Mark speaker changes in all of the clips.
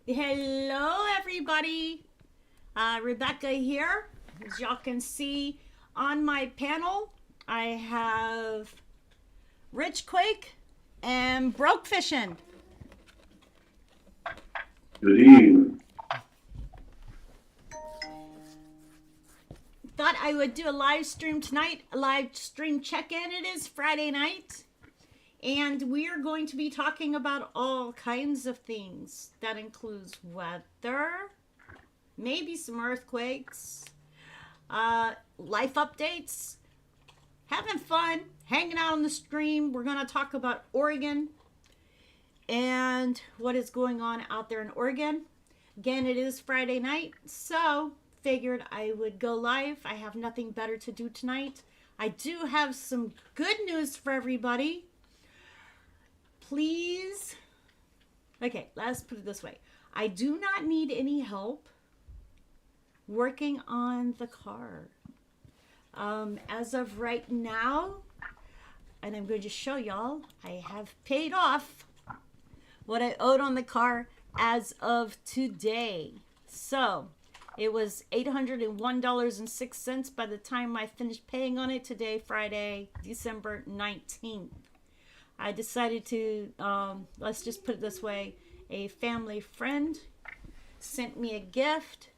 Speaker 1: Hello, everybody. Rebecca here. As y'all can see on my panel, I have Rich Quake and Broke Fishing.
Speaker 2: Good evening.
Speaker 1: Thought I would do a live stream tonight, a live stream check-in. It is Friday night, and we are going to be talking about all kinds of things. That includes weather, maybe some earthquakes, life updates, having fun, hanging out on the stream. We're going to talk about Oregon and what is going on out there in Oregon. Again, it is Friday night, so figured I would go live. I have nothing better to do tonight. I do have some good news for everybody. Please. Okay, let's put it this way. I do not need any help working on the car. As of right now, and I'm going to show y'all, I have paid off what I owed on the car as of today. So it was $801.06 by the time I finished paying on it today, Friday, December 19th. I decided to, let's just put it this way, a family friend sent me a gift,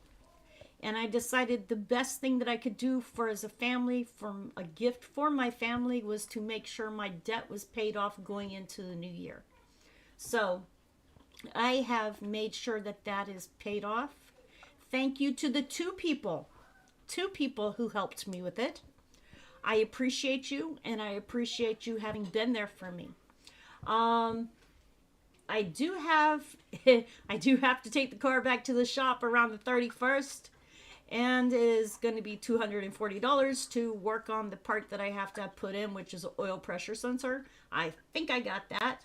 Speaker 1: and I decided the best thing that I could do for as a family, from a gift for my family, was to make sure my debt was paid off going into the new year. So I have made sure that that is paid off. Thank you to the two people who helped me with it. I appreciate you, and I appreciate you having been there for me. I do have to take the car back to the shop around the 31st, and it is going to be $240 to work on the part that I have to put in, which is an oil pressure sensor. I think I got that.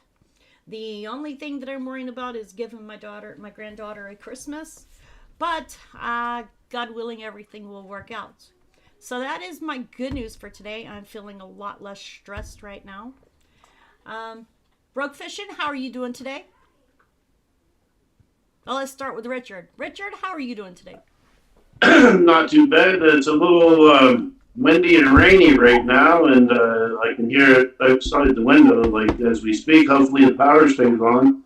Speaker 1: The only thing that I'm worrying about is giving my granddaughter a Christmas, but God willing, everything will work out. So that is my good news for today. I'm feeling a lot less stressed right now. Broke Fishing, how are you doing today? Well, let's start with Richard. Richard, how are you doing today?
Speaker 2: Not too bad. It's a little windy and rainy right now, and I can hear it outside the window, like as we speak. Hopefully, the power stays on.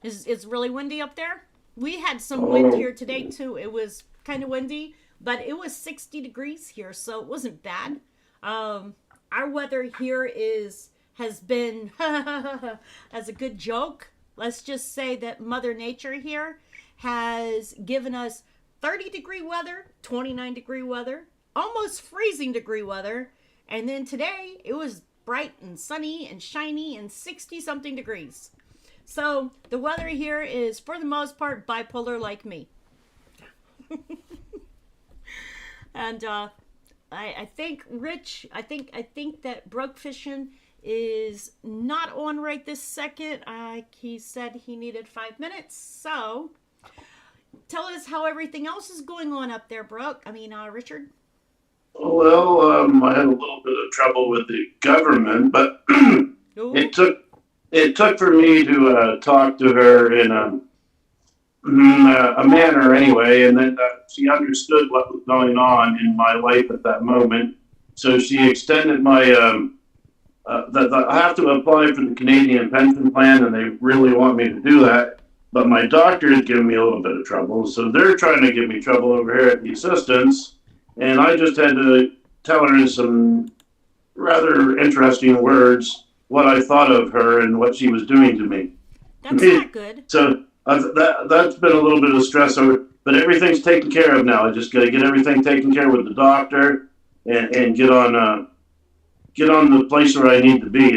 Speaker 1: It's really windy up there? We had some wind
Speaker 2: Oh,
Speaker 1: here today, too. It was kind of windy, but it was 60 degrees here, so it wasn't bad. Our weather here has been, as a good joke, let's just say that Mother Nature here has given us 30-degree weather, 29-degree weather, almost freezing degree weather, and then today it was bright and sunny and shiny and 60 something degrees. So the weather here is, for the most part, bipolar like me. And I think Rich, I think that Broke Fishing is not on right this second. He said he needed 5 minutes. So tell us how everything else is going on up there, Richard.
Speaker 2: well, I had a little bit of trouble with the government, but
Speaker 1: Ooh.
Speaker 2: it took for me to talk to her in a manner anyway, and then she understood what was going on in my life at that moment. So she extended my I have to apply for the Canadian pension plan, and they really want me to do that. But my doctor is giving me a little bit of trouble, so they're trying to give me trouble over here at the assistance, and I just had to tell her in some rather interesting words what I thought of her and what she was doing to me.
Speaker 1: That's not good.
Speaker 2: So that's been a little bit of stress over, but everything's taken care of now. I just got to get everything taken care of with the doctor and get on the place where I need to be.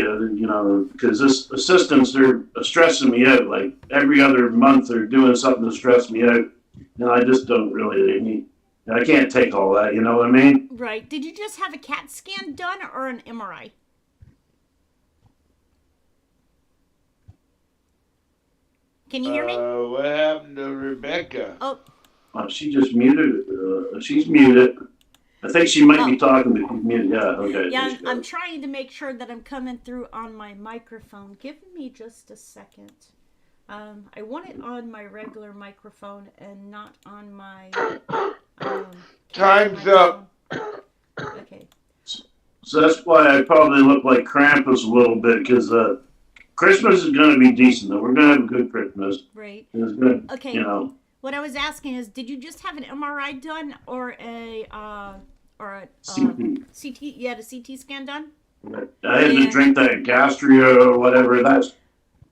Speaker 2: Because this assistants are stressing me out. Like every other month, they're doing something to stress me out, and I just don't really need. I can't take all that. You know what I mean?
Speaker 1: Right. Did you just have a CAT scan done or an MRI? Can you hear me?
Speaker 3: What happened to Rebecca?
Speaker 1: Oh,
Speaker 2: She just muted. She's muted. I think she might be
Speaker 1: oh.
Speaker 2: talking, but she's muted. Yeah. Okay. There
Speaker 1: Yeah,
Speaker 2: she
Speaker 1: I'm
Speaker 2: goes.
Speaker 1: trying to make sure that I'm coming through on my microphone. Give me just a second. I want it on my regular microphone and not on my camera
Speaker 3: Time's up.
Speaker 1: microphone. Okay.
Speaker 2: So that's why I probably look like Krampus a little bit, because Christmas is going to be decent. Though. We're going to have a good Christmas.
Speaker 1: Right.
Speaker 2: It's good,
Speaker 1: Okay.
Speaker 2: you know.
Speaker 1: What I was asking is, did you just have an MRI done or a
Speaker 2: CP.
Speaker 1: CT? You had a CT scan done?
Speaker 2: I had
Speaker 1: Yeah.
Speaker 2: to drink that Gastria or whatever.
Speaker 1: That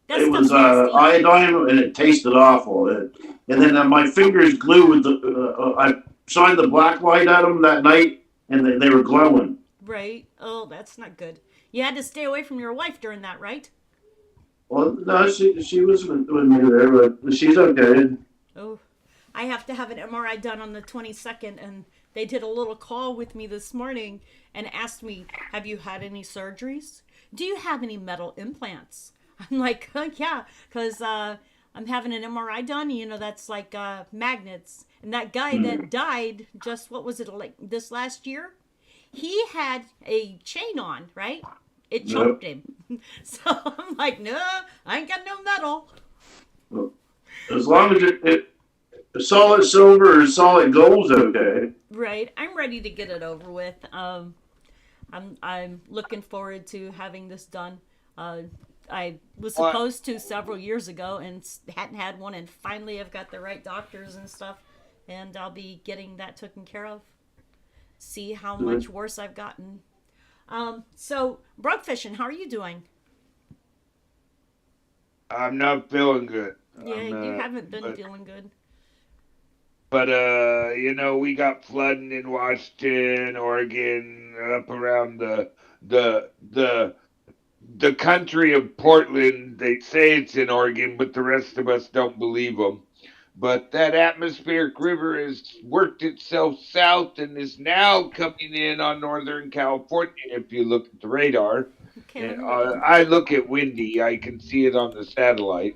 Speaker 2: It was
Speaker 1: stuff's nasty.
Speaker 2: iodine, and it tasted awful. And then my fingers glued with I shined the black light at them that night, and they were glowing.
Speaker 1: Right. Oh, that's not good. You had to stay away from your wife during that, right?
Speaker 2: Well, no, she was with me there, but she's okay.
Speaker 1: Oh, I have to have an MRI done on the 22nd, and they did a little call with me this morning and asked me, "Have you had any surgeries? Do you have any metal implants?" I'm like, yeah, because I'm having an MRI done. You know, that's like magnets. And that guy that died just, what was it, like this last year? He had a chain on, right? It choked him. So I'm like, no, I ain't got no metal.
Speaker 2: As long as it solid silver or solid gold's okay.
Speaker 1: Right. I'm ready to get it over with. I'm looking forward to having this done. I was supposed to several years ago and hadn't had one, and finally I've got the right doctors and stuff, and I'll be getting that taken care of. See how much worse I've gotten. So, brook fishing, how are you doing?
Speaker 3: I'm not feeling good.
Speaker 1: Yeah,
Speaker 3: I'm,
Speaker 1: you haven't been
Speaker 3: but,
Speaker 1: feeling good.
Speaker 3: but you know, we got flooding in Washington, Oregon, up around the country of Portland. They say it's in Oregon, but the rest of us don't believe them. But that atmospheric river has worked itself south and is now coming in on Northern California. If you look at the radar,
Speaker 1: Okay,
Speaker 3: and,
Speaker 1: let me look.
Speaker 3: I look at Windy. I can see it on the satellite.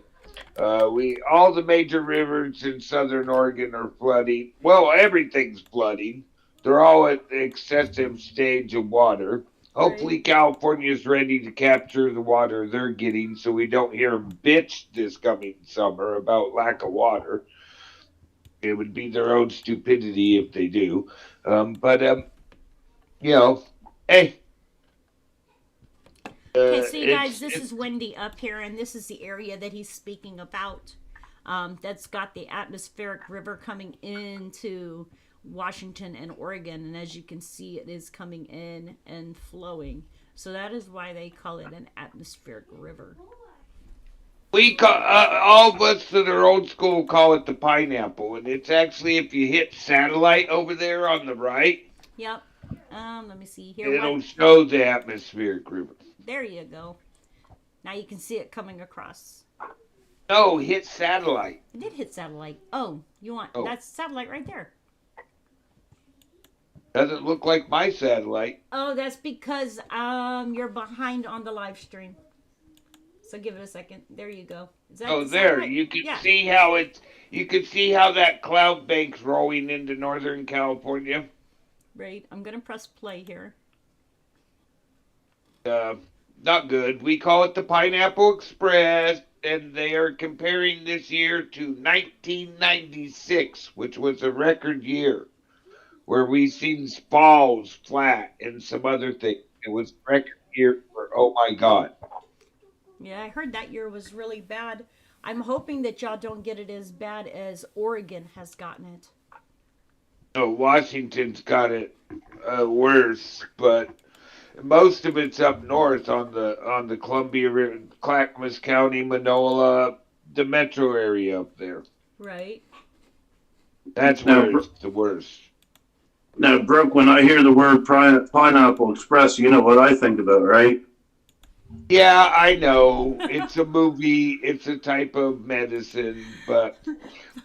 Speaker 3: We all the major rivers in southern Oregon are flooding. Well, everything's flooding. They're all at the excessive stage of water. Hopefully, California is ready to capture the water they're getting, so we don't hear them bitch this coming summer about lack of water. It would be their own stupidity if they do. But you know, hey.
Speaker 1: Okay, so you guys,
Speaker 3: It's
Speaker 1: this is Wendy up here, and this is the area that he's speaking about. That's got the atmospheric river coming into Washington and Oregon, and as you can see, it is coming in and flowing. So that is why they call it an atmospheric river.
Speaker 3: we call all of us that are old school call it the pineapple, and it's actually if you hit satellite over there on the right,
Speaker 1: Yep. Let me see here.
Speaker 3: it'll
Speaker 1: What?
Speaker 3: show the atmospheric river.
Speaker 1: There you go. Now you can see it coming across.
Speaker 3: No, hit satellite.
Speaker 1: It did hit satellite. Oh, you want
Speaker 3: Oh.
Speaker 1: that's satellite right there.
Speaker 3: Doesn't look like my satellite.
Speaker 1: Oh, that's because you're behind on the live stream. So give it a second. There you go. Is that
Speaker 3: Oh,
Speaker 1: the
Speaker 3: there
Speaker 1: satellite?
Speaker 3: you can
Speaker 1: Yeah.
Speaker 3: see how it's. You can see how that cloud bank's rolling into Northern California.
Speaker 1: Right. I'm gonna press play here.
Speaker 3: Not good. We call it the Pineapple Express, and they are comparing this year to 1996, which was a record year, where we seen falls flat and some other things. It was a record year for oh my god.
Speaker 1: Yeah, I heard that year was really bad. I'm hoping that y'all don't get it as bad as Oregon has gotten it.
Speaker 3: Oh, Washington's got it worse, but most of it's up north on the Columbia River, Clackamas County, Manoa, the metro area up there.
Speaker 1: Right.
Speaker 3: That's
Speaker 2: Now,
Speaker 3: where it's the worst.
Speaker 2: now, Brooke, when I hear the word Pineapple Express, you know what I think about, right?
Speaker 3: Yeah, I know. It's a movie, it's a type of medicine, but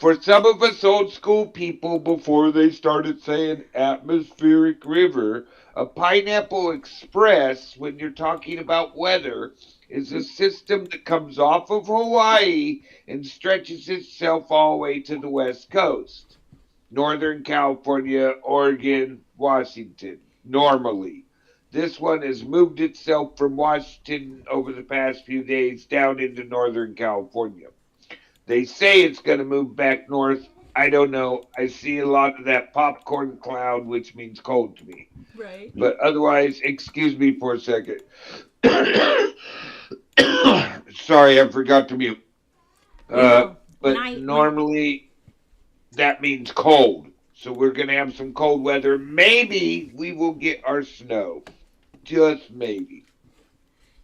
Speaker 3: for some of us old school people, before they started saying atmospheric river, a pineapple express, when you're talking about weather, is a system that comes off of Hawaii and stretches itself all the way to the west coast. Northern California, Oregon, Washington, normally. This one has moved itself from Washington over the past few days down into Northern California. They say it's going to move back north. I don't know. I see a lot of that popcorn cloud, which means cold to me.
Speaker 1: Right.
Speaker 3: But otherwise, excuse me for a second. Sorry, I forgot to mute.
Speaker 1: When
Speaker 3: But
Speaker 1: I-
Speaker 3: normally that means cold. So we're going to have some cold weather. Maybe we will get our snow. Just maybe.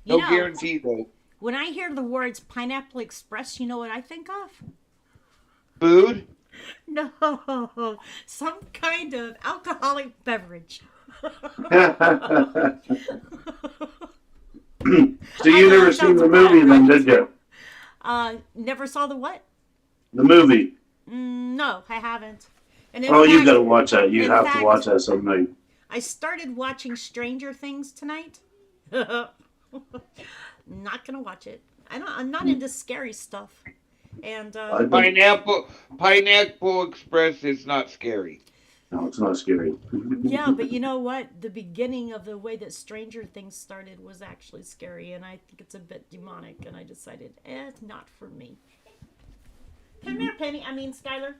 Speaker 1: You
Speaker 3: No
Speaker 1: know,
Speaker 3: guarantee, though.
Speaker 1: when I hear the words Pineapple Express, you know what I think of?
Speaker 3: Food?
Speaker 1: No, some kind of alcoholic beverage.
Speaker 2: So you never seen the movie then, did you?
Speaker 1: Never saw the what?
Speaker 2: The movie.
Speaker 1: No, I haven't. And in
Speaker 2: Oh, you
Speaker 1: fact,
Speaker 2: gotta watch that. You
Speaker 1: in
Speaker 2: have
Speaker 1: fact-
Speaker 2: to watch that someday.
Speaker 1: I started watching Stranger Things tonight. Not gonna watch it. I'm not into scary stuff. And
Speaker 3: Pineapple Express is not scary.
Speaker 2: No, it's not scary.
Speaker 1: yeah, but you know what? The beginning of the way that Stranger Things started was actually scary, and I think it's a bit demonic. And I decided, it's not for me. Come here, Penny. I mean, Skylar.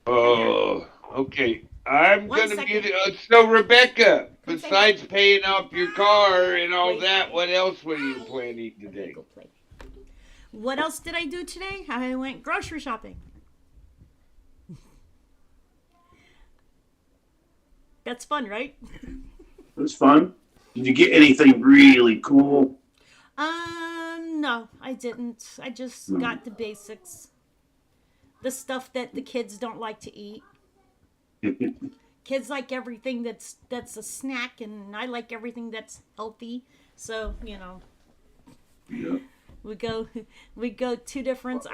Speaker 3: Oh, okay. I'm
Speaker 1: One
Speaker 3: gonna
Speaker 1: second.
Speaker 3: mute it. So, Rebecca,
Speaker 1: Quit saying
Speaker 3: besides paying off your car and all
Speaker 1: Wait.
Speaker 3: that, what else were you planning today?
Speaker 1: Go play. What else did I do today? I went grocery shopping. That's fun, right?
Speaker 2: It was fun. Did you get anything really cool?
Speaker 1: No, I didn't. I just got the basics. The stuff that the kids don't like to eat. Kids like everything that's a snack, and I like everything that's healthy. So,
Speaker 2: Yeah.
Speaker 1: we go two different.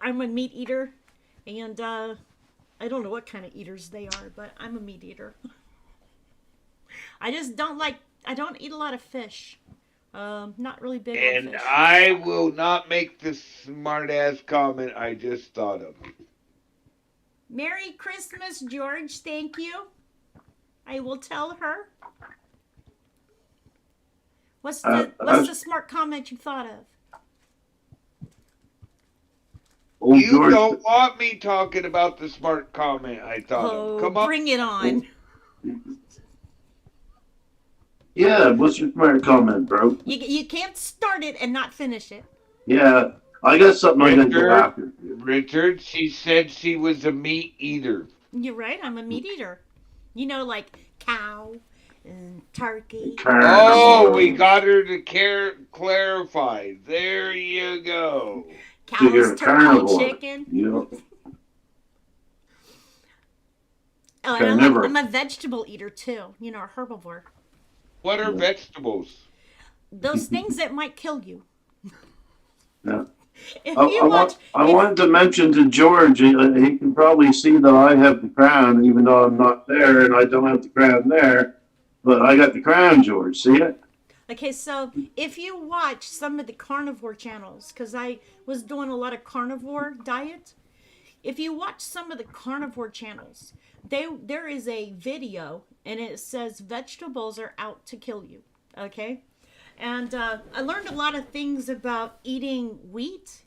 Speaker 1: I'm a meat eater, and I don't know what kind of eaters they are, but I'm a meat eater. I just don't eat a lot of fish. Not really big on
Speaker 3: And
Speaker 1: fish.
Speaker 3: I will not make the smart ass comment I just thought of.
Speaker 1: Merry Christmas, George. Thank you. I will tell her. What's the smart comment you thought of?
Speaker 2: Old
Speaker 3: You
Speaker 2: George.
Speaker 3: don't want me talking about the smart comment I thought of. Come on.
Speaker 1: Bring it on.
Speaker 2: Yeah, what's your smart comment, bro?
Speaker 1: You can't start it and not finish it.
Speaker 2: Yeah, I got something I gotta go
Speaker 3: Richard?
Speaker 2: after.
Speaker 3: Richard, she said she was a meat eater.
Speaker 1: You're right. I'm a meat eater. Like cow and turkey.
Speaker 3: Oh, we got her to clarify. There you go.
Speaker 2: So you're
Speaker 1: Cows,
Speaker 2: a
Speaker 1: turkey,
Speaker 2: carnivore.
Speaker 1: chicken.
Speaker 2: Yeah.
Speaker 1: Oh, and
Speaker 2: Carnivore.
Speaker 1: I'm a vegetable eater too. A herbivore.
Speaker 3: What are vegetables?
Speaker 1: Those things that might kill you.
Speaker 2: Yeah.
Speaker 1: If
Speaker 2: I,
Speaker 1: you
Speaker 2: I,
Speaker 1: watch,
Speaker 2: want, I wanted to mention to George, he can probably see that I have the crown, even though I'm not there and I don't have the crown there. But I got the crown, George. See it?
Speaker 1: okay, so if you watch some of the carnivore channels, because I was doing a lot of carnivore diet, if you watch some of the carnivore channels, there is a video and it says vegetables are out to kill you. Okay, and I learned a lot of things about eating wheat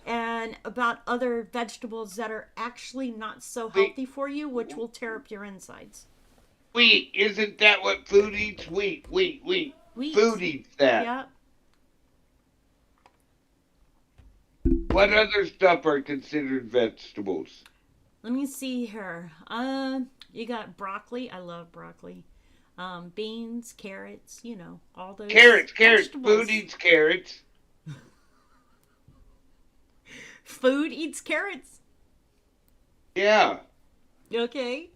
Speaker 1: and about other vegetables that are actually not so healthy for you, which will tear up your insides.
Speaker 3: Wheat. Isn't that what food eats? Wheat.
Speaker 1: Wheat.
Speaker 3: Food eats that.
Speaker 1: Yeah.
Speaker 3: What other stuff are considered vegetables?
Speaker 1: Let me see here. You got broccoli. I love broccoli. Beans, carrots. All those.
Speaker 3: Carrots.
Speaker 1: vegetables.
Speaker 3: Food eats carrots.
Speaker 1: Food eats carrots.
Speaker 3: Yeah.
Speaker 1: Okay.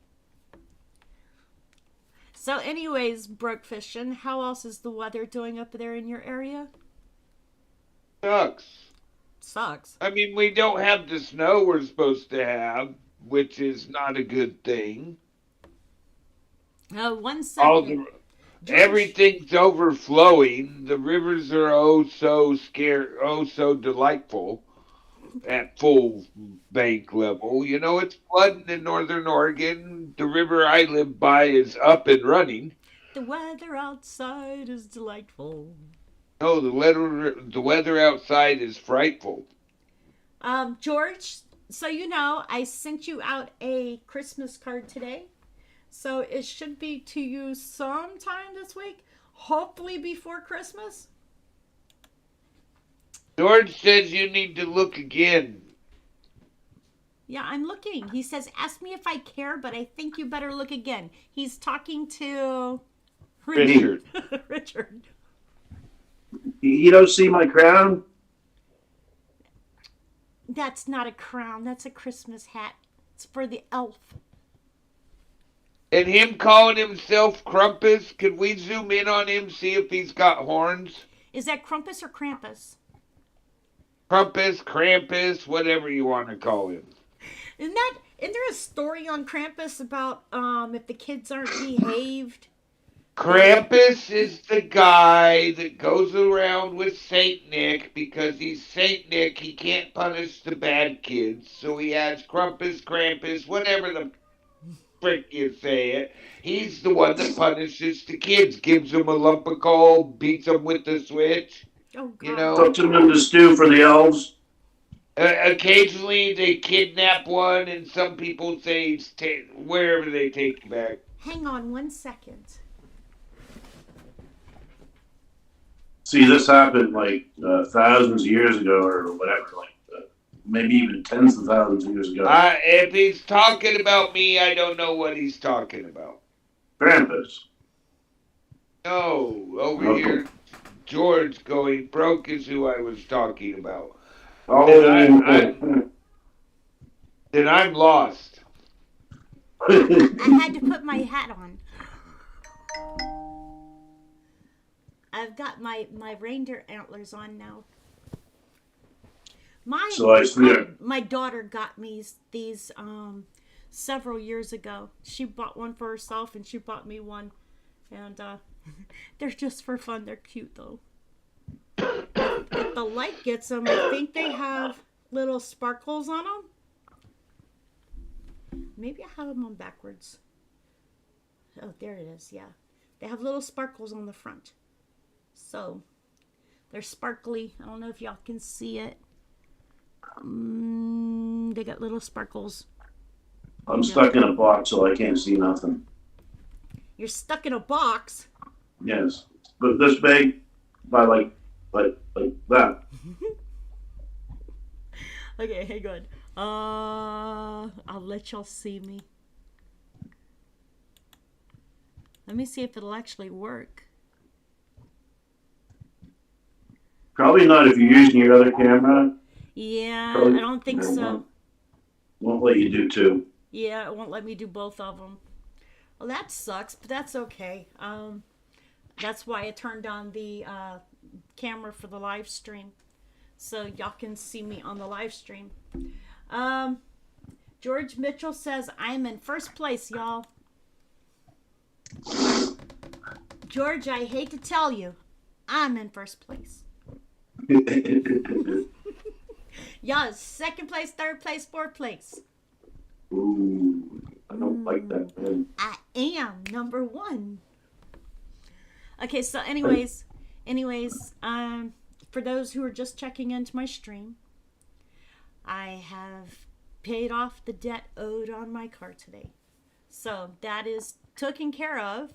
Speaker 1: So, anyways, Broke Fishing, how else is the weather doing up there in your area?
Speaker 3: Sucks.
Speaker 1: Sucks.
Speaker 3: I mean, we don't have the snow we're supposed to have, which is not a good thing.
Speaker 1: 1
Speaker 3: All
Speaker 1: second.
Speaker 3: the everything's overflowing. The rivers are oh so delightful at full bank level. It's flooding in northern Oregon. The river I live by is up and running.
Speaker 1: The weather outside is delightful.
Speaker 3: No, the weather outside is frightful.
Speaker 1: George, so you know, I sent you out a Christmas card today. So it should be to you sometime this week, hopefully before Christmas.
Speaker 3: George says you need to look again.
Speaker 1: Yeah, I'm looking. He says, ask me if I care, but I think you better look again. He's talking to
Speaker 3: Richard.
Speaker 1: Richard.
Speaker 2: You don't see my crown?
Speaker 1: That's not a crown. That's a Christmas hat. It's for the elf.
Speaker 3: And him calling himself Krampus, could we zoom in on him, see if he's got horns?
Speaker 1: Is that Krampus or Krampus?
Speaker 3: Krampus, Krampus, whatever you want to call him.
Speaker 1: Isn't there a story on Krampus about if the kids aren't behaved?
Speaker 3: Krampus is the guy that goes around with Saint Nick because he's Saint Nick. He can't punish the bad kids, so he has Krampus, Krampus, whatever the frick you say it. He's the one that punishes the kids, gives them a lump of coal, beats them with the switch.
Speaker 1: Oh God.
Speaker 3: You know,
Speaker 2: Puts them in the stew for the elves.
Speaker 3: occasionally they kidnap one, and some people say he's wherever they take him back.
Speaker 1: Hang on 1 second.
Speaker 2: See, this happened like thousands of years ago or whatever, like maybe even tens of thousands of years ago.
Speaker 3: If he's talking about me, I don't know what he's talking about.
Speaker 2: Krampus.
Speaker 3: No, over
Speaker 2: Okay.
Speaker 3: here, George going broke is who I was talking about.
Speaker 2: Oh,
Speaker 3: Then I'm lost.
Speaker 1: I had to put my hat on. I've got my reindeer antlers on now.
Speaker 2: So I see it.
Speaker 1: My daughter got me these several years ago. She bought one for herself and she bought me one, and they're just for fun. They're cute though. If the light gets them, I think they have little sparkles on them. Maybe I have them on backwards. Oh, there it is. Yeah, they have little sparkles on the front. So they're sparkly. I don't know if y'all can see it. They got little sparkles.
Speaker 2: I'm stuck in a box, so I can't see nothing.
Speaker 1: You're stuck in a box.
Speaker 2: Yes, but this big, by like that.
Speaker 1: Okay, hang on. I'll let y'all see me. Let me see if it'll actually work.
Speaker 2: Probably not if you're using your other camera.
Speaker 1: Yeah,
Speaker 2: Probably-
Speaker 1: I don't think so.
Speaker 2: Won't let you do two.
Speaker 1: Yeah, it won't let me do both of them. Well, that sucks, but that's okay. That's why I turned on the camera for the live stream, so y'all can see me on the live stream. George Mitchell says I'm in first place, y'all. George, I hate to tell you, I'm in first place. Y'all, second place, third place, fourth place.
Speaker 2: Ooh, I don't like that. Man.
Speaker 1: I am number one. Okay, so anyways, for those who are just checking into my stream, I have paid off the debt owed on my car today. So that is taken care of.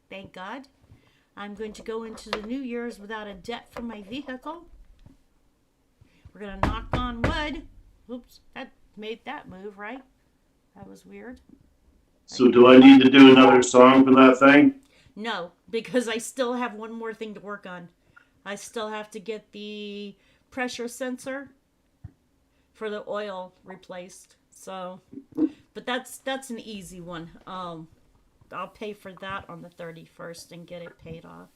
Speaker 1: Thank God. I'm going to go into the New Year's without a debt for my vehicle. We're going to knock on wood. Oops, that made that move, right? That was weird.
Speaker 2: So do I need to do another song for that thing?
Speaker 1: No, because I still have one more thing to work on. I still have to get the pressure sensor for the oil replaced. So, but that's an easy one. I'll pay for that on the 31st and get it paid off.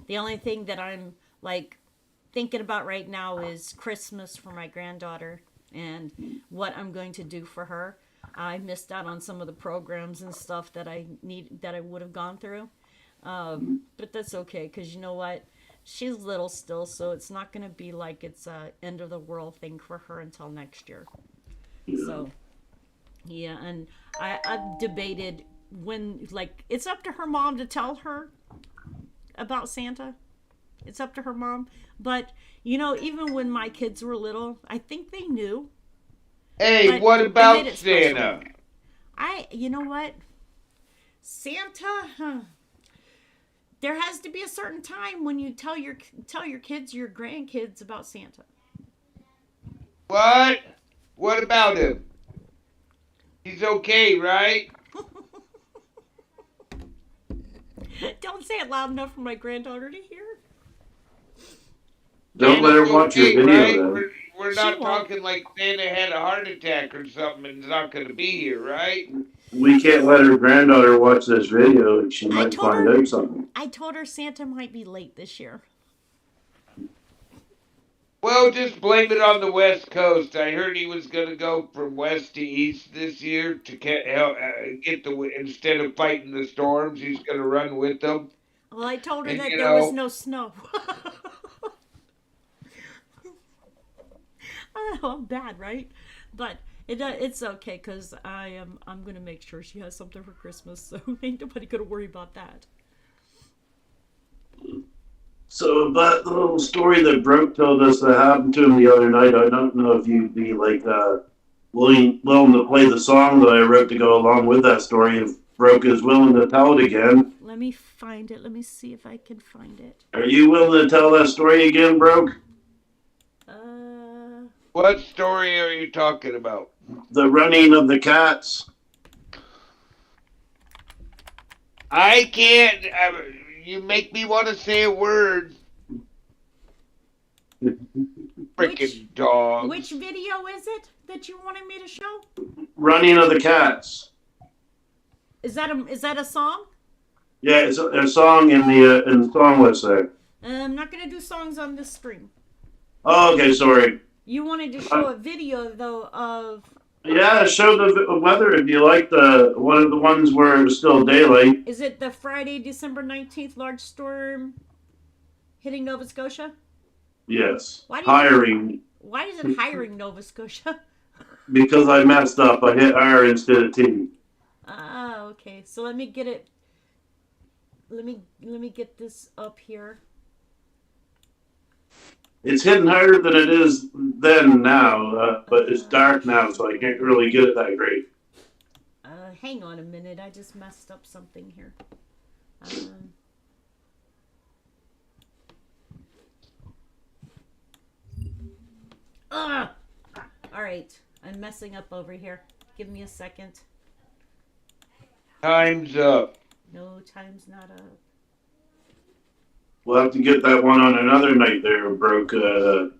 Speaker 1: The only thing that I'm like thinking about right now is Christmas for my granddaughter and what I'm going to do for her. I missed out on some of the programs and stuff that I would have gone through. But that's okay, because you know what? She's little still, so it's not going to be like it's a end of the world thing for her until next year.
Speaker 2: Yeah.
Speaker 1: So, yeah, and I've debated when, like, it's up to her mom to tell her about Santa. It's up to her mom. But, you know, even when my kids were little, I think they knew.
Speaker 3: Hey,
Speaker 1: But
Speaker 3: what
Speaker 1: I
Speaker 3: about
Speaker 1: made it special.
Speaker 3: Santa?
Speaker 1: You know what? Santa, there has to be a certain time when you tell your kids, your grandkids about Santa.
Speaker 3: What? What about him? He's okay, right?
Speaker 1: Don't say it loud enough for my granddaughter to hear.
Speaker 2: Don't let her
Speaker 3: Santa's
Speaker 2: watch your
Speaker 3: okay,
Speaker 2: video
Speaker 3: right?
Speaker 2: then.
Speaker 3: We're
Speaker 1: She
Speaker 3: not
Speaker 1: won't.
Speaker 3: talking like Santa had a heart attack or something and is not going to be here, right?
Speaker 2: We can't let her granddaughter watch this video and she
Speaker 1: I
Speaker 2: might
Speaker 1: told
Speaker 2: find
Speaker 1: her.
Speaker 2: out something.
Speaker 1: I told her Santa might be late this year.
Speaker 3: Well, just blame it on the West Coast. I heard he was going to go from west to east this year to get the instead of fighting the storms, he's going to run with them.
Speaker 1: Well, I told her
Speaker 3: And
Speaker 1: that
Speaker 3: you
Speaker 1: there was
Speaker 3: know,
Speaker 1: no snow. Oh, I'm bad, right? But it's okay because I'm gonna make sure she has something for Christmas, so ain't nobody gonna worry about that.
Speaker 2: So about the little story that Broke told us that happened to him the other night, I don't know if you'd be like willing to play the song that I wrote to go along with that story if Broke is willing to tell it again.
Speaker 1: Let me find it. Let me see if I can find it.
Speaker 2: Are you willing to tell that story again, Broke?
Speaker 3: what story are you talking about?
Speaker 2: The running of the cats.
Speaker 3: I can't. You make me want to say a word. Freaking dogs.
Speaker 1: Which video is it that you wanted me to show?
Speaker 2: Running of the cats.
Speaker 1: Is that a song?
Speaker 2: Yeah, it's a song in the song list there.
Speaker 1: I'm not gonna do songs on this stream.
Speaker 2: Oh, okay, sorry.
Speaker 1: You wanted to show a video though of.
Speaker 2: Yeah, show the weather if you like one of the ones where it was still daylight.
Speaker 1: Is it the Friday, December 19th large storm hitting Nova Scotia?
Speaker 2: Yes.
Speaker 1: Why
Speaker 2: Hiring.
Speaker 1: Why is it hiring Nova Scotia?
Speaker 2: Because I messed up. I hit R instead of T.
Speaker 1: Ah, okay. So let me get it. Let me get this up here.
Speaker 2: It's hitting harder than it is then now, but it's dark now, so I can't really get it that great.
Speaker 1: Hang on a minute. I just messed up something here. All right. I'm messing up over here. Give me a second.
Speaker 3: Time's up.
Speaker 1: No, time's not up.
Speaker 2: We'll have to get that one on another night there, Broke, the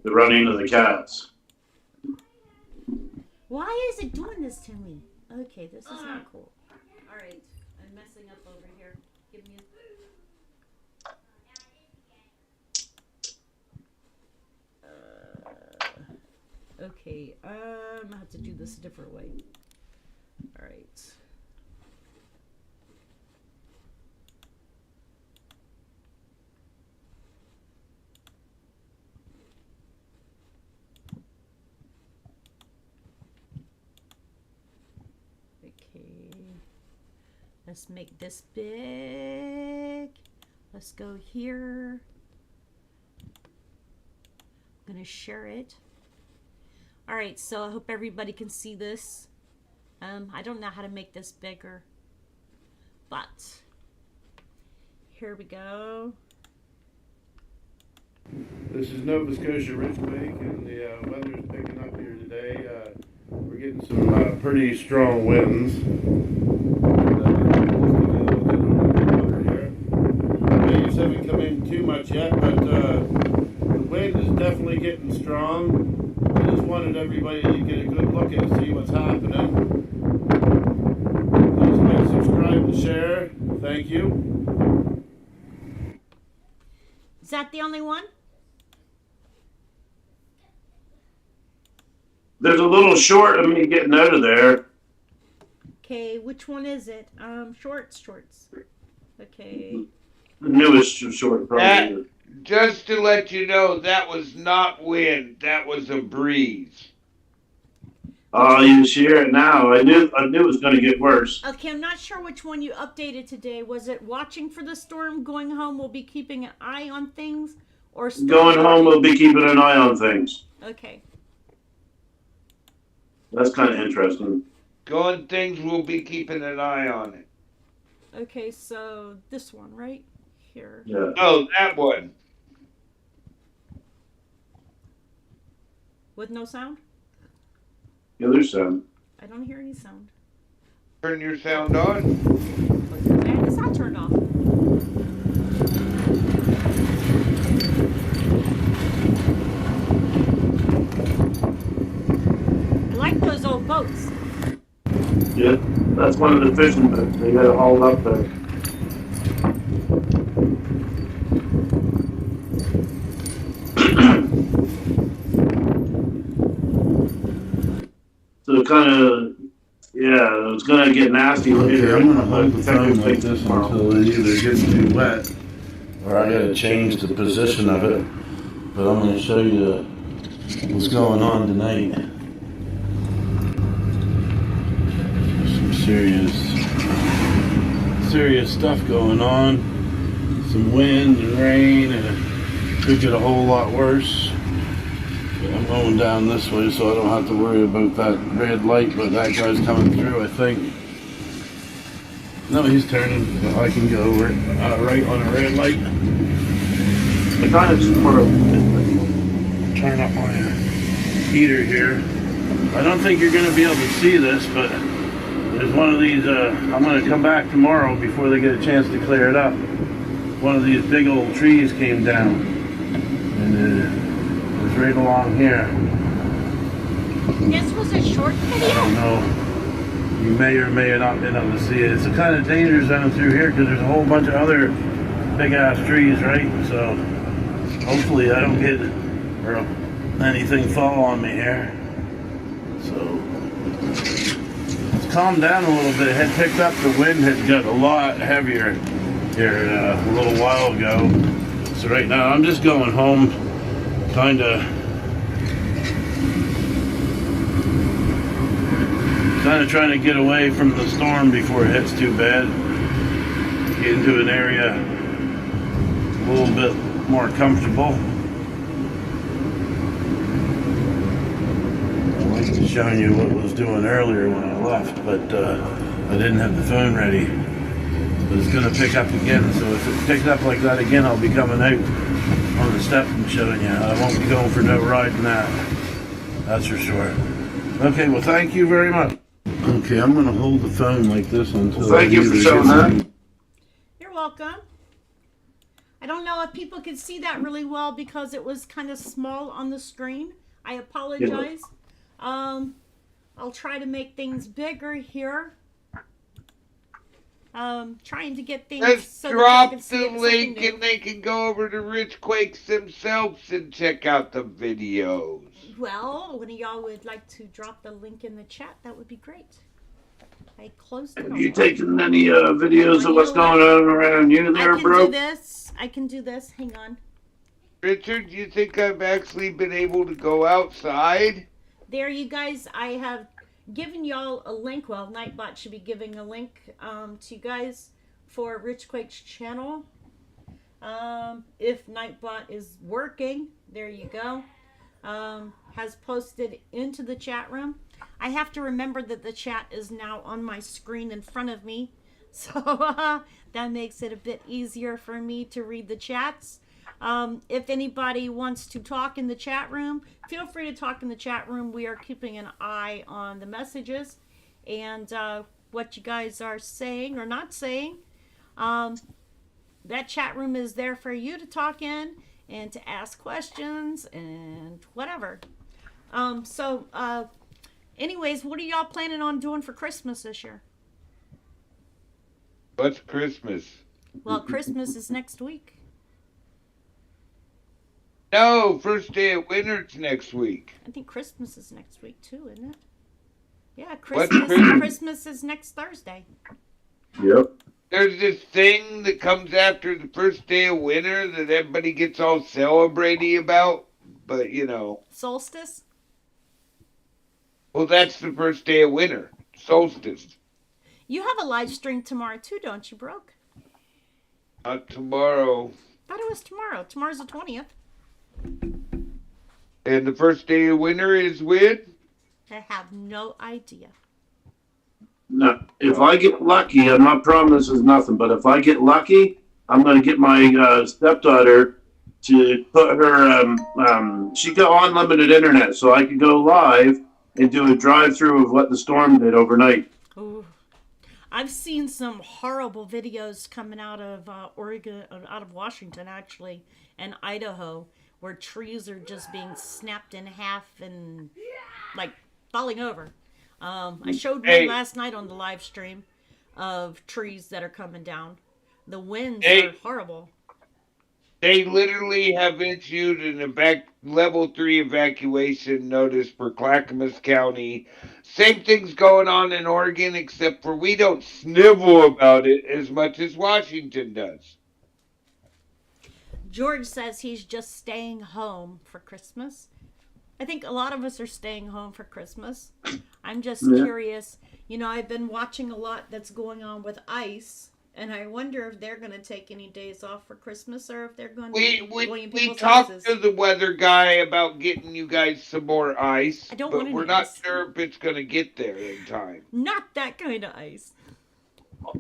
Speaker 2: running of the cats.
Speaker 1: Why is it doing this to me? Okay, this is not cool. All right. I'm messing up over here. Give me a... Okay, I'm gonna have to do this a different way. All right. Okay. Let's make this big. Let's go here. I'm gonna share it. All right, so I hope everybody can see this. I don't know how to make this bigger, but here we go.
Speaker 2: This is Nova Scotia Ridgewake, and the weather's picking up here today. We're getting some pretty strong winds. Waves haven't come in too much yet, but the wind is definitely getting strong. I just wanted everybody to get a good look and see what's happening. Please like, subscribe, and share. Thank you.
Speaker 1: Is that the only one?
Speaker 2: There's a little short of me getting out of there.
Speaker 1: Okay, which one is it? Shorts. Okay.
Speaker 2: The newest short, probably.
Speaker 3: Just to let you know, that was not wind. That was a breeze.
Speaker 2: Oh, you just hear it now. I knew it was going to get worse.
Speaker 1: Okay, I'm not sure which one you updated today. Was it watching for the storm, going home, we'll be keeping an eye on things, or storm
Speaker 2: Going home,
Speaker 1: watching?
Speaker 2: we'll be keeping an eye on things.
Speaker 1: Okay.
Speaker 2: That's kind of interesting.
Speaker 3: Going things, we'll be keeping an eye on it.
Speaker 1: Okay, so this one right here.
Speaker 2: Yeah.
Speaker 3: Oh, that one.
Speaker 1: With no sound?
Speaker 2: Yeah, there's some.
Speaker 1: I don't hear any sound.
Speaker 3: Turn your sound on.
Speaker 1: Okay, it's not turned off. I like those old boats.
Speaker 2: Yeah, that's one of the fishing boats. They got it hauled up there. So kind of, yeah, it's gonna get nasty later.
Speaker 4: Okay, I'm gonna hold the phone like this until it either gets too wet or I gotta change the position of it. But I'm gonna show you what's going on tonight. Some serious stuff going on. Some wind and rain, and it could get a whole lot worse. But I'm going down this way so I don't have to worry about that red light, but that guy's coming through, I think. No, he's turning, but I can go right on a red light.
Speaker 2: The kind of sort of.
Speaker 4: Turn up my heater here. I don't think you're going to be able to see this, but there's one of these, I'm going to come back tomorrow before they get a chance to clear it up. One of these big old trees came down, and it was right along here.
Speaker 1: This was a short
Speaker 4: I
Speaker 1: video.
Speaker 4: don't know. You may or may not been able to see it. It's a kind of danger zone through here because there's a whole bunch of other big ass trees, right? So hopefully I don't get or anything fall on me here. So it's calmed down a little bit. It had picked up. The wind had got a lot heavier here a little while ago. So right now I'm just going home, kind of trying to get away from the storm before it hits too bad. Get into an area a little bit more comfortable. I like showing you what I was doing earlier when I left, but I didn't have the phone ready. But it's going to pick up again, so if it picks up like that again, I'll be coming out on the step and showing you. I won't be going for no ride in that. That's for sure. Okay, well, thank you very much. Okay, I'm going to hold the phone like this until...
Speaker 2: Well, thank you for
Speaker 4: either
Speaker 2: showing
Speaker 4: gets-
Speaker 2: that.
Speaker 1: You're welcome. I don't know if people could see that really well because it was kind of small on the screen. I apologize. I'll try to make things bigger here. Trying to get things
Speaker 3: Just
Speaker 1: so that
Speaker 3: drop
Speaker 1: they can see
Speaker 3: the
Speaker 1: it, something
Speaker 3: link
Speaker 1: new.
Speaker 3: and they can go over to Rich Quakes themselves and check out the videos.
Speaker 1: Well, one of y'all would like to drop the link in the chat, that would be great. I closed it.
Speaker 2: Have you taken any videos of what's going on around you
Speaker 1: I
Speaker 2: there,
Speaker 1: can
Speaker 2: bro?
Speaker 1: do this. I can do this. Hang on.
Speaker 3: Richard, do you think I've actually been able to go outside?
Speaker 1: There, you guys. I have given y'all a link. Well, Nightbot should be giving a link to you guys for Rich Quake's channel. If Nightbot is working, there you go. Has posted into the chat room. I have to remember that the chat is now on my screen in front of me, so that makes it a bit easier for me to read the chats. If anybody wants to talk in the chat room, feel free to talk in the chat room. We are keeping an eye on the messages and what you guys are saying or not saying. That chat room is there for you to talk in and to ask questions and whatever. Anyways, what are y'all planning on doing for Christmas this year?
Speaker 3: What's Christmas?
Speaker 1: Well, Christmas is next week.
Speaker 3: No, first day of winter's next week.
Speaker 1: I think Christmas is next week too, isn't it? Yeah,
Speaker 3: What's
Speaker 1: Christmas.
Speaker 3: Christmas?
Speaker 1: Christmas is next Thursday.
Speaker 2: Yep.
Speaker 3: There's this thing that comes after the first day of winter that everybody gets all celebrating about, but you know.
Speaker 1: Solstice.
Speaker 3: Well, Well, that's the first day of winter, solstice.
Speaker 1: You have a live stream tomorrow too, don't you, Brooke?
Speaker 3: Tomorrow.
Speaker 1: Thought it was tomorrow. Tomorrow's the 20th.
Speaker 3: And the first day of winter is when?
Speaker 1: I have no idea.
Speaker 2: No, if I get lucky, I'm not promising nothing, but if I get lucky, I'm going to get my stepdaughter to put her, she got unlimited internet, so I could go live and do a drive-through of what the storm did overnight.
Speaker 1: Ooh. I've seen some horrible videos coming out of Oregon, out of Washington actually, and Idaho, where trees are just being snapped in half and like falling over. I showed one last night on the live stream of trees that are coming down. The winds are horrible.
Speaker 3: They literally have issued an level 3 evacuation notice for Clackamas County. Same thing's going on in Oregon, except for we don't snivel about it as much as Washington does.
Speaker 1: George says he's just staying home for Christmas. I think a lot of us are staying home for Christmas. I'm just curious. You know, I've been watching a lot that's going on with ICE, and I wonder if they're going to take any days off for Christmas or if they're going to be going in
Speaker 3: We
Speaker 1: people's
Speaker 3: talked
Speaker 1: houses.
Speaker 3: to the weather guy about getting you guys some more ice,
Speaker 1: I don't
Speaker 3: but
Speaker 1: want any
Speaker 3: we're not
Speaker 1: ice.
Speaker 3: sure if it's going to get there in time.
Speaker 1: Not that kind of ice.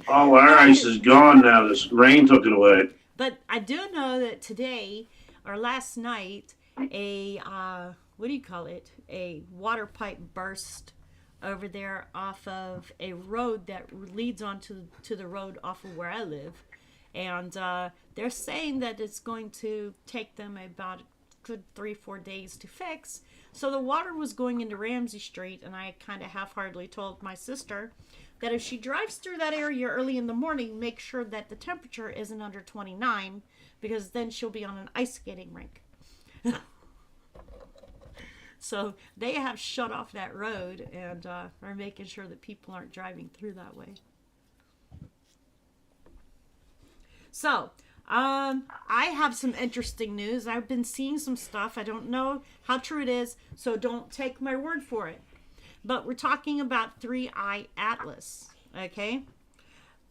Speaker 2: All our ice is gone now. This rain took it away.
Speaker 1: But I do know that today, or last night, a, what do you call it? A water pipe burst over there off of a road that leads onto to the road off of where I live. And they're saying that it's going to take them about a good 3-4 days to fix. So the water was going into Ramsey Street, and I kind of half-heartedly told my sister that if she drives through that area early in the morning, make sure that the temperature isn't under 29, because then she'll be on an ice skating rink. So they have shut off that road and are making sure that people aren't driving through that way. So, I have some interesting news. I've been seeing some stuff. I don't know how true it is, so don't take my word for it. But we're talking about 3I Atlas, okay?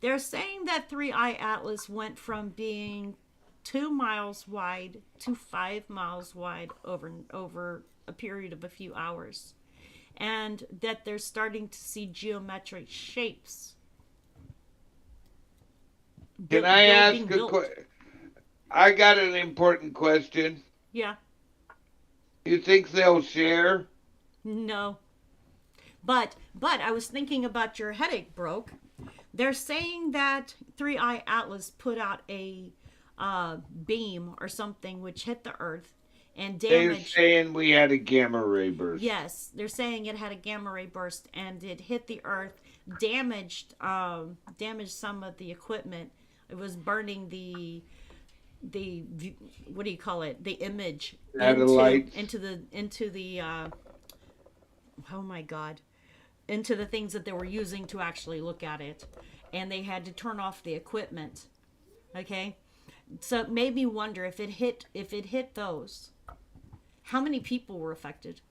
Speaker 1: They're saying that 3I Atlas went from being 2 miles wide to 5 miles wide over a period of a few hours. And that they're starting to see geometric shapes.
Speaker 3: Can I ask a question? I got an important question.
Speaker 1: Yeah.
Speaker 3: You think they'll share?
Speaker 1: No. But I was thinking about your headache, Broke. They're saying that 3I Atlas put out a beam or something which hit the Earth and damaged.
Speaker 3: They're saying we had a gamma ray burst.
Speaker 1: Yes, they're saying it had a gamma ray burst and it hit the Earth, damaged some of the equipment. It was burning the what do you call it? The image into the oh my God, into the things that they were using to actually look at it, and they had to turn off the equipment. Okay, so it made me wonder if it hit those, how many people were affected?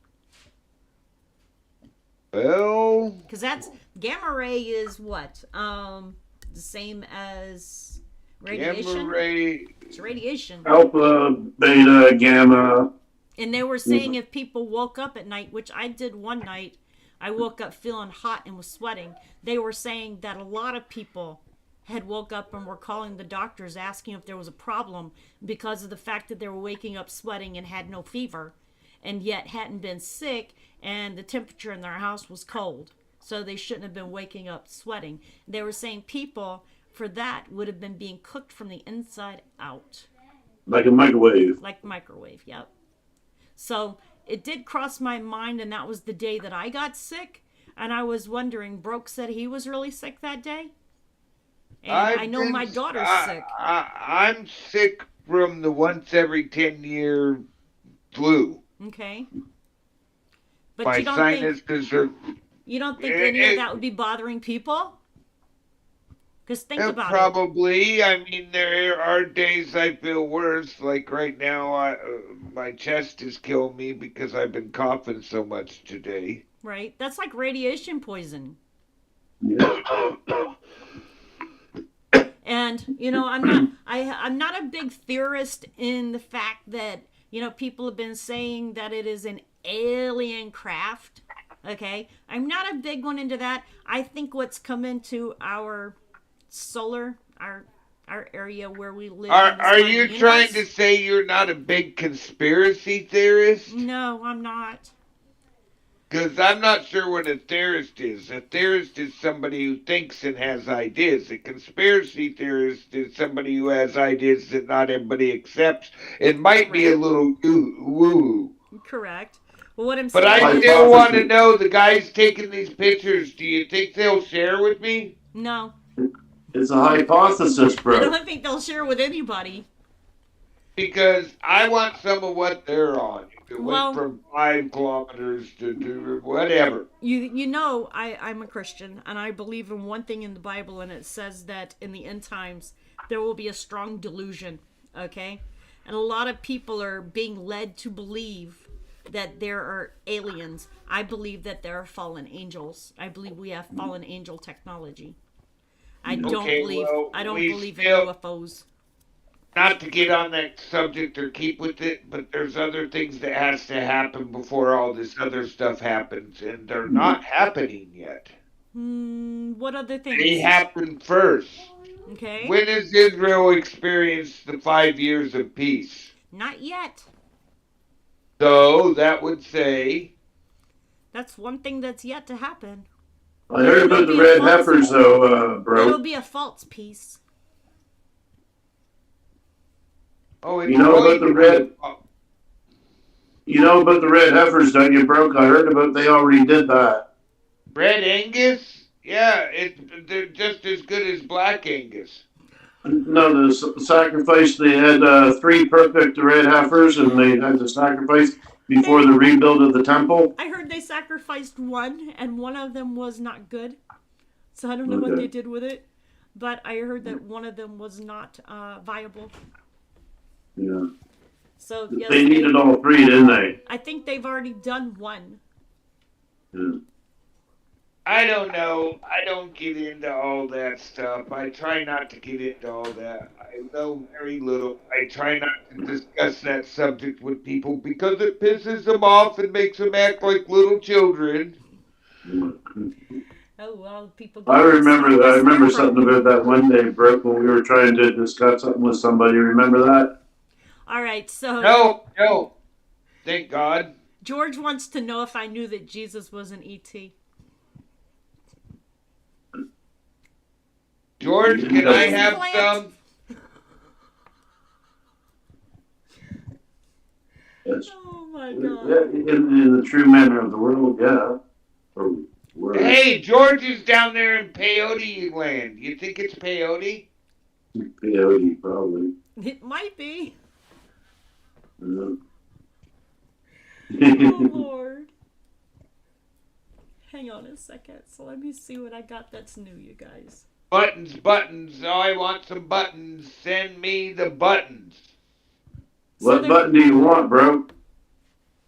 Speaker 3: Well,
Speaker 1: Because that's gamma ray is what the same as radiation.
Speaker 3: gamma ray.
Speaker 1: It's radiation.
Speaker 2: Alpha, beta, gamma.
Speaker 1: And they were saying if people woke up at night, which I did one night, I woke up feeling hot and was sweating. They were saying that a lot of people had woke up and were calling the doctors asking if there was a problem because of the fact that they were waking up sweating and had no fever and yet hadn't been sick, and the temperature in their house was cold. So they shouldn't have been waking up sweating. They were saying people for that would have been being cooked from the inside out.
Speaker 2: Like a microwave.
Speaker 1: Like microwave, yep. So it did cross my mind, and that was the day that I got sick. And I was wondering, Broke said he was really sick that day. And I know my daughter's sick.
Speaker 3: I'm sick from the once every 10-year flu.
Speaker 1: Okay. But
Speaker 3: My
Speaker 1: you don't
Speaker 3: sinuses are...
Speaker 1: You don't think any of that would be bothering people? Because think about it.
Speaker 3: Probably. I mean, there are days I feel worse. Like right now, my chest is killing me because I've been coughing so much today.
Speaker 1: right? That's like radiation poison.
Speaker 2: Yeah.
Speaker 1: And I'm not a big theorist in the fact that people have been saying that it is an alien craft. Okay, I'm not a big one into that. I think what's come into our area where we live.
Speaker 3: Are you trying to say you're not a big conspiracy theorist?
Speaker 1: No, I'm not.
Speaker 3: Because I'm not sure what a theorist is. A theorist is somebody who thinks and has ideas. A conspiracy theorist is somebody who has ideas that not everybody accepts. It might be a little woo-woo.
Speaker 1: Correct. Well, what I'm
Speaker 3: But
Speaker 1: saying
Speaker 3: I
Speaker 1: is,
Speaker 3: still want to know, the guys taking these pictures, do you think they'll share with me?
Speaker 1: no,
Speaker 2: It's a hypothesis,
Speaker 1: I
Speaker 2: bro.
Speaker 1: don't think they'll share with anybody.
Speaker 3: Because I want some of what they're on. It
Speaker 1: Well-
Speaker 3: went from 5 kilometers to whatever.
Speaker 1: I'm a Christian, and I believe in one thing in the Bible, and it says that in the end times there will be a strong delusion. Okay, and a lot of people are being led to believe that there are aliens. I believe that there are fallen angels. I believe we have fallen angel technology. I don't
Speaker 3: Okay,
Speaker 1: believe
Speaker 3: well,
Speaker 1: I don't
Speaker 3: we
Speaker 1: believe in
Speaker 3: still-
Speaker 1: UFOs.
Speaker 3: Not to get on that subject or keep with it, but there's other things that has to happen before all this other stuff happens, and they're not happening yet.
Speaker 1: What other
Speaker 3: They
Speaker 1: things?
Speaker 3: happen first.
Speaker 1: Okay,
Speaker 3: When has Israel experienced the 5 years of peace?
Speaker 1: not yet.
Speaker 3: So that would say,
Speaker 1: That's one thing that's yet to happen.
Speaker 2: I heard about the red heifers, though,
Speaker 1: It'll
Speaker 2: bro.
Speaker 1: be a false peace.
Speaker 3: oh, it's
Speaker 2: You know about the red-
Speaker 3: Oh,
Speaker 2: You know about the red heifers, don't you, bro? I heard about they already did that.
Speaker 3: Red Angus? Yeah, they're just as good as Black Angus.
Speaker 2: No, the sacrifice, they had 3 perfect red heifers, and they had to sacrifice before the rebuild of the temple.
Speaker 1: I heard they sacrificed one, and one of them was not good. So I don't know what
Speaker 2: Okay.
Speaker 1: they did with it, but I heard that one of them was not viable.
Speaker 2: Yeah.
Speaker 1: So yes,
Speaker 2: They needed all 3, didn't they?
Speaker 1: I think they've already done one.
Speaker 2: Yeah.
Speaker 3: I don't know. I don't get into all that stuff. I try not to get into all that. I know very little. I try not to discuss that subject with people because it pisses them off and makes them act like little children.
Speaker 1: Oh well, people.
Speaker 2: I remember
Speaker 1: Stop
Speaker 2: that. I
Speaker 1: this
Speaker 2: remember
Speaker 1: there,
Speaker 2: something about that one day, Brooke, when we were trying to discuss something with somebody. Remember that?
Speaker 1: All right, so
Speaker 3: No. Thank God.
Speaker 1: George wants to know if I knew that Jesus was an ET.
Speaker 3: George, can I
Speaker 2: Yes.
Speaker 3: have
Speaker 1: Plant.
Speaker 3: some?
Speaker 2: Yes.
Speaker 1: Oh my
Speaker 2: Yeah,
Speaker 1: God.
Speaker 2: in the true manner of the world, yeah. Or word.
Speaker 3: Hey, George is down there in peyote land. You think it's peyote?
Speaker 2: Peyote, probably.
Speaker 1: It might be.
Speaker 2: Yeah.
Speaker 1: Oh Lord. Hang on a second. So let me see what I got that's new, you guys.
Speaker 3: Buttons. Oh, I want some buttons. Send me the buttons.
Speaker 2: What
Speaker 1: there-
Speaker 2: button do you want, bro?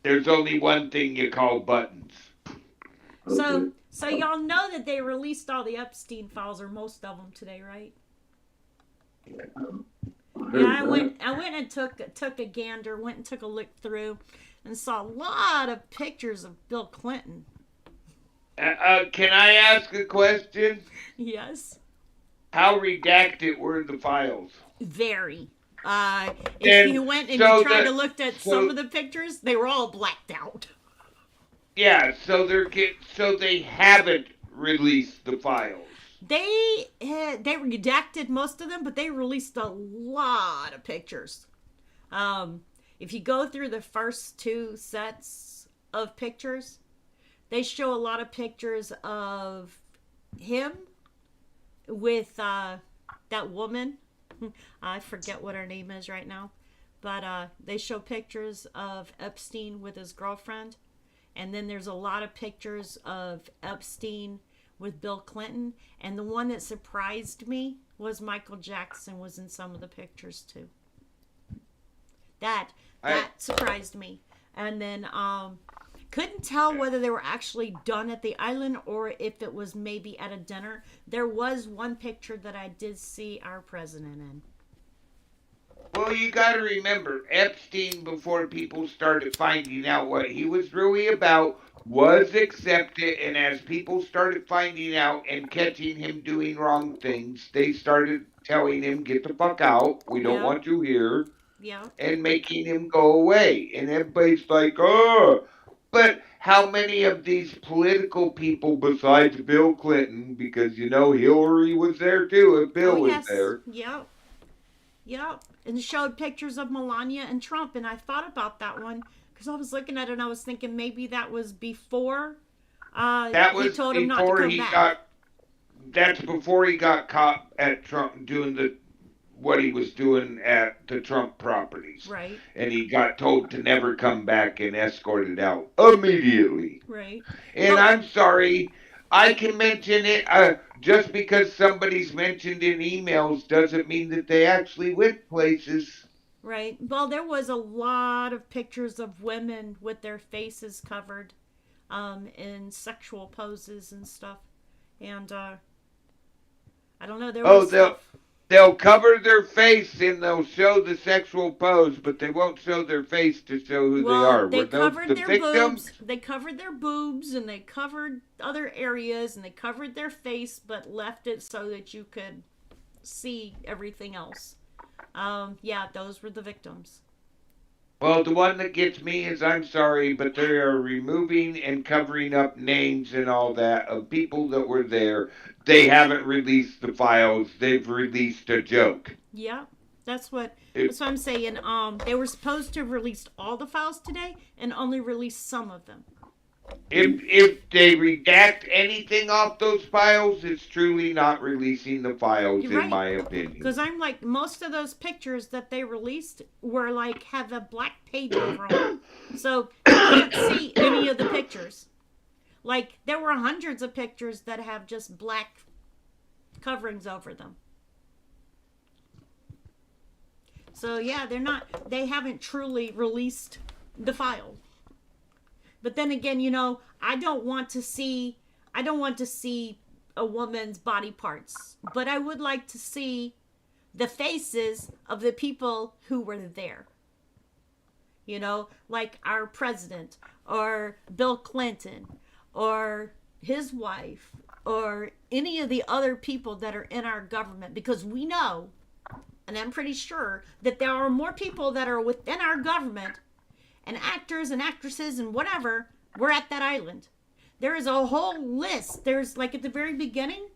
Speaker 3: There's only one thing you call buttons.
Speaker 1: So y'all know that they released all the Epstein files, or most of them today, right? Yeah, I went and took a gander, went and took a look through, and saw a lot of pictures of Bill Clinton.
Speaker 3: Can I ask a question?
Speaker 1: Yes,
Speaker 3: How redacted were the files?
Speaker 1: very. If
Speaker 3: And
Speaker 1: you went and
Speaker 3: so
Speaker 1: you tried
Speaker 3: the-
Speaker 1: to look at
Speaker 3: so-
Speaker 1: some of the pictures, they were all blacked out.
Speaker 3: Yeah, so they haven't released the files.
Speaker 1: They redacted most of them, but they released a lot of pictures. If you go through the first 2 sets of pictures, they show a lot of pictures of him with that woman. I forget what her name is right now, but they show pictures of Epstein with his girlfriend, and then there's a lot of pictures of Epstein with Bill Clinton, and the one that surprised me was Michael Jackson was in some of the pictures too. That surprised me. And then Couldn't tell whether they were actually done at the island or if it was maybe at a dinner. There was one picture that I did see our president in.
Speaker 3: Well, you got to remember, Epstein, before people started finding out what he was really about, was accepted, and as people started finding out and catching him doing wrong things, they started telling him, get the fuck out, we don't
Speaker 1: Yeah.
Speaker 3: want you here,
Speaker 1: Yeah.
Speaker 3: and making him go away. And everybody's like, oh, but how many of these political people besides Bill Clinton, because you know Hillary was there too, if Bill
Speaker 1: Oh,
Speaker 3: was
Speaker 1: yes.
Speaker 3: there.
Speaker 1: Yep. Yep. And showed pictures of Melania and Trump. And I thought about that one because I was looking at it and I was thinking maybe that was before
Speaker 3: That
Speaker 1: he
Speaker 3: was
Speaker 1: told him not to
Speaker 3: before
Speaker 1: come
Speaker 3: he
Speaker 1: back.
Speaker 3: got. That's before he got caught at Trump doing what he was doing at the Trump properties,
Speaker 1: Right.
Speaker 3: and he got told to never come back and escorted out immediately.
Speaker 1: Right.
Speaker 3: And
Speaker 1: Well-
Speaker 3: I'm sorry, I can mention it. Just because somebody's mentioned in emails doesn't mean that they actually went places.
Speaker 1: Right. Well, there was a lot of pictures of women with their faces covered in sexual poses and stuff. And I don't know. There
Speaker 3: Oh,
Speaker 1: was stuff.
Speaker 3: they'll cover their face and they'll show the sexual pose, but they won't show their face to show who they are.
Speaker 1: They
Speaker 3: Were those
Speaker 1: covered
Speaker 3: the
Speaker 1: their
Speaker 3: victims?
Speaker 1: boobs. They covered their boobs and they covered other areas and they covered their face, but left it so that you could see everything else. Yeah, those were the victims.
Speaker 3: Well, the one that gets me is, I'm sorry, but they are removing and covering up names and all that of people that were there. They haven't released the files. They've released a joke.
Speaker 1: Yeah, that's what I'm saying. They were supposed to have released all the files today and only released some of them.
Speaker 3: If they redact anything off those files, it's truly not releasing the files,
Speaker 1: You're
Speaker 3: in
Speaker 1: right.
Speaker 3: my opinion.
Speaker 1: Because I'm like, most of those pictures that they released were like, have a black page over them. So you can't see any of the pictures. Like, there were hundreds of pictures that have just black coverings over them. So yeah, they haven't truly released the file. But then again, you know, I don't want to see a woman's body parts, but I would like to see the faces of the people who were there. You know, like our president or Bill Clinton or his wife or any of the other people that are in our government, because we know, and I'm pretty sure, that there are more people that are within our government and actors and actresses and whatever were at that island. There is a whole list. There's, like, at the very beginning,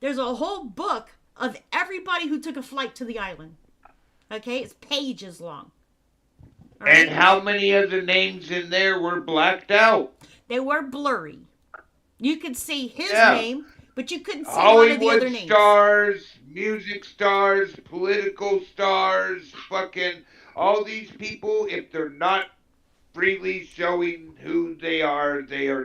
Speaker 1: there's a whole book of everybody who took a flight to the island. Okay? It's pages long. All
Speaker 3: And
Speaker 1: right?
Speaker 3: how many of the names in there were blacked out?
Speaker 1: They were blurry. You could see his
Speaker 3: Yeah.
Speaker 1: name, but you couldn't see a lot of the other
Speaker 3: Hollywood
Speaker 1: names.
Speaker 3: stars, music stars, political stars, fucking all these people, if they're not freely showing who they are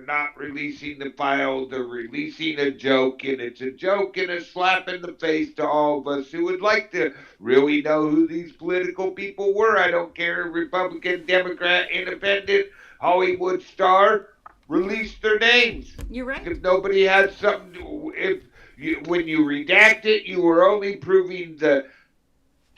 Speaker 3: not releasing the file. They're releasing a joke, and it's a joke and a slap in the face to all of us who would like to really know who these political people were. I don't care, Republican, Democrat, Independent, Hollywood star, release their names.
Speaker 1: You're right.
Speaker 3: If nobody had something to, when you redact it, you were only proving that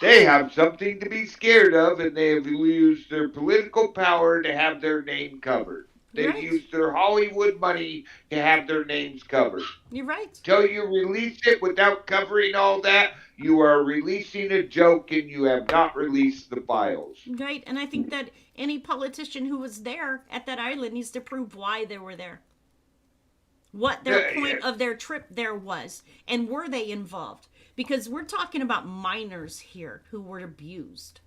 Speaker 3: they have something to be scared of, and they have used their political power to have their name covered. They've
Speaker 1: Right.
Speaker 3: used their Hollywood money to have their names covered.
Speaker 1: You're right.
Speaker 3: Till you release it without covering all that, you are releasing a joke and you have not released the files.
Speaker 1: Right. And I think that any politician who was there at that island needs to prove why they were there. What their
Speaker 3: Yeah,
Speaker 1: point
Speaker 3: yeah.
Speaker 1: of their trip there was. And were they involved? Because we're talking about minors here who were abused.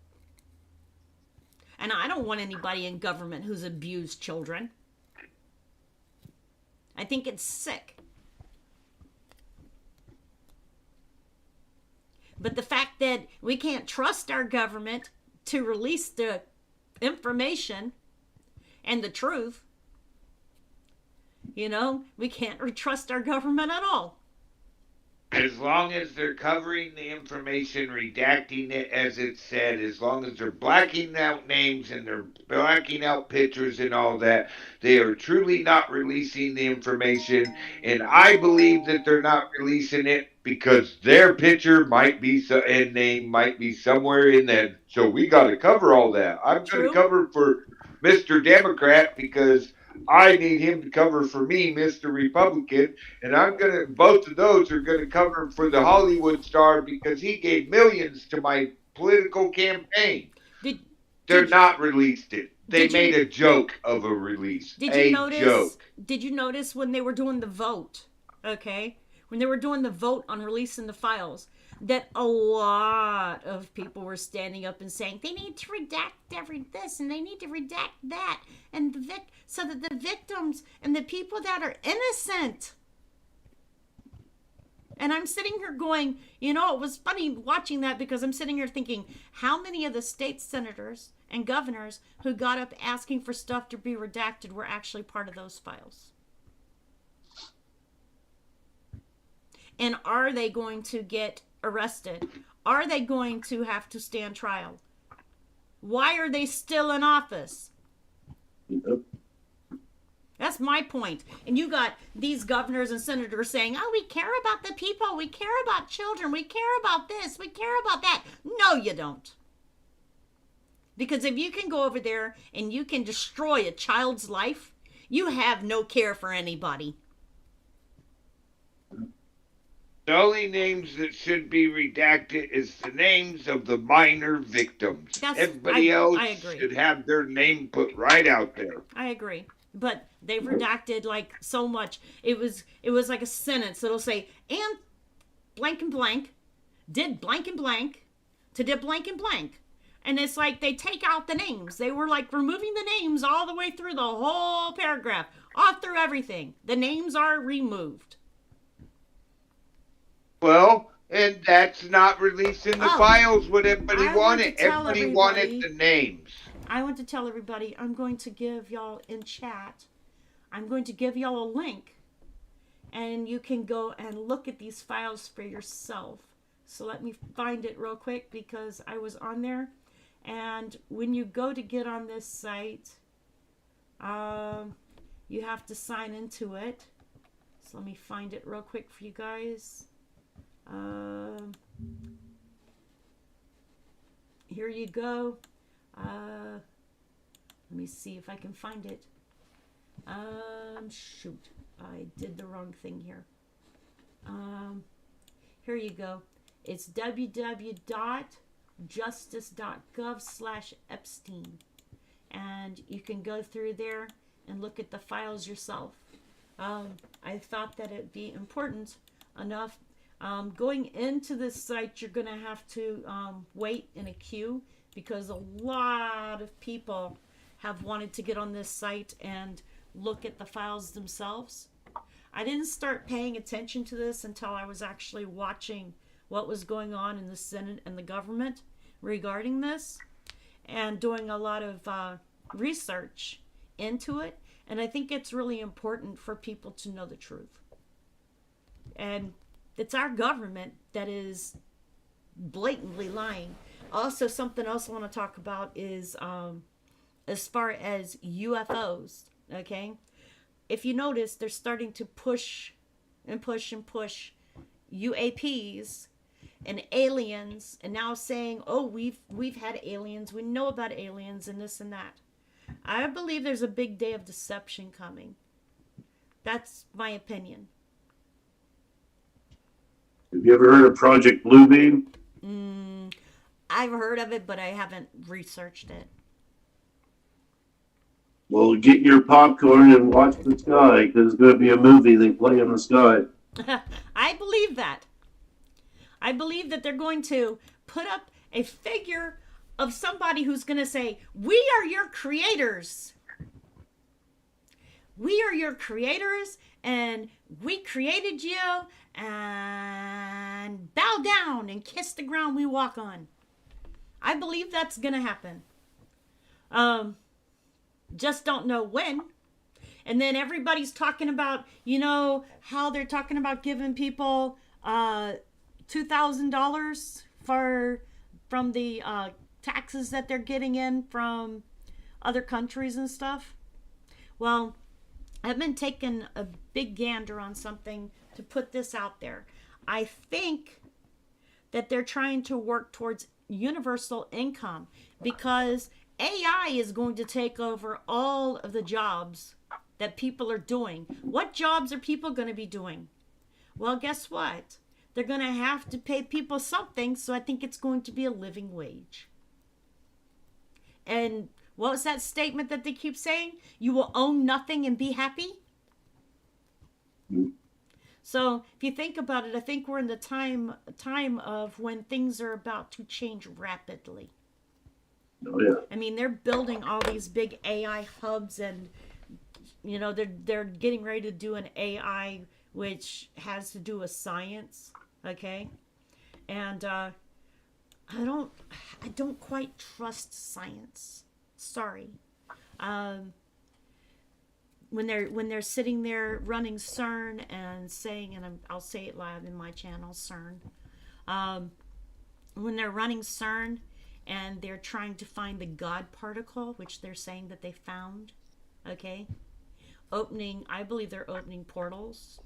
Speaker 1: And I don't want anybody in government who's abused children. I think it's sick. But the fact that we can't trust our government to release the information and the truth, you know, we can't trust our government at all.
Speaker 3: As long as they're covering the information, redacting it as it said, as long as they're blacking out names and they're blacking out pictures and all that, they are truly not releasing the information. And I believe that they're not releasing it because their picture might be and name might be somewhere in that. So we got to cover all that. I'm going to
Speaker 1: True.
Speaker 3: cover for Mr. Democrat because I need him to cover for me, Mr. Republican, and I'm gonna. Both of those are gonna cover for the Hollywood star because he gave millions to my political campaign.
Speaker 1: Did
Speaker 3: They're
Speaker 1: did
Speaker 3: not released it. They
Speaker 1: Did you-
Speaker 3: made a joke of a release.
Speaker 1: did you
Speaker 3: A
Speaker 1: notice?
Speaker 3: joke.
Speaker 1: Did you notice when they were doing the vote? Okay, when they were doing the vote on releasing the files, that a lot of people were standing up and saying they need to redact every this and they need to redact that, and so that the victims and the people that are innocent. And I'm sitting here going, it was funny watching that because I'm sitting here thinking, how many of the state senators and governors who got up asking for stuff to be redacted were actually part of those files? And are they going to get arrested? Are they going to have to stand trial? Why are they still in office?
Speaker 2: Yep.
Speaker 1: That's my point. And you got these governors and senators saying, we care about the people. We care about children. We care about this. We care about that. No, you don't. Because if you can go over there and you can destroy a child's life, you have no care for anybody.
Speaker 3: The only names that should be redacted is the names of the minor victims. Everybody else
Speaker 1: I agree.
Speaker 3: should have their name put right out there.
Speaker 1: I agree. But they've redacted like so much. It was like a sentence that'll say, and blank and blank did blank and blank to did blank and blank. And it's like they take out the names. They were like removing the names all the way through the whole paragraph, all through everything. The names are removed.
Speaker 3: Well, and that's not releasing the files what everybody
Speaker 1: I want to
Speaker 3: wanted.
Speaker 1: tell
Speaker 3: Everybody
Speaker 1: everybody-
Speaker 3: wanted the names.
Speaker 1: I want to tell everybody, I'm going to give y'all in chat, I'm going to give y'all a link, and you can go and look at these files for yourself. So let me find it real quick because I was on there. And when you go to get on this site, you have to sign into it. So let me find it real quick for you guys. Here you go. Let me see if I can find it. Shoot, I did the wrong thing here. Here you go. It's www.justice.gov/Epstein. And you can go through there and look at the files yourself. I thought that it'd be important enough. Going into this site, you're going to have to wait in a queue because a lot of people have wanted to get on this site and look at the files themselves. I didn't start paying attention to this until I was actually watching what was going on in the Senate and the government regarding this and doing a lot of research into it. And I think it's really important for people to know the truth. And it's our government that is blatantly lying. Also, something else I want to talk about is as far as UFOs, okay? If you notice, they're starting to push and push and push UAPs and aliens, and now saying, we've had aliens, we know about aliens and this and that. I believe there's a big day of deception coming. That's my opinion.
Speaker 2: Have you ever heard of Project Bluebeam?
Speaker 1: I've heard of it, but I haven't researched it.
Speaker 2: Well, get your popcorn and watch the sky, because it's going to be a movie they play in the sky.
Speaker 1: I believe that. I believe that they're going to put up a figure of somebody who's going to say, we are your creators. We are your creators, and we created you, and bow down and kiss the ground we walk on. I believe that's going to happen. Just don't know when. And then everybody's talking about, how they're talking about giving people $2,000 from the taxes that they're getting in from other countries and stuff. Well, I've been taking a big gander on something to put this out there. I think that they're trying to work towards universal income because AI is going to take over all of the jobs that people are doing. What jobs are people going to be doing? Well, guess what? They're going to have to pay people something, so I think it's going to be a living wage. And what was that statement that they keep saying? You will own nothing and be happy? So if you think about it, I think we're in the time of when things are about to change rapidly.
Speaker 2: Oh yeah.
Speaker 1: I mean, they're building all these big AI hubs, and you know they're getting ready to do an AI which has to do with science. Okay, and I don't quite trust science. Sorry. When they're sitting there running CERN and saying, and I'll say it loud in my channel, CERN. When they're running CERN and they're trying to find the God particle, which they're saying that they found, okay? I believe they're opening portals.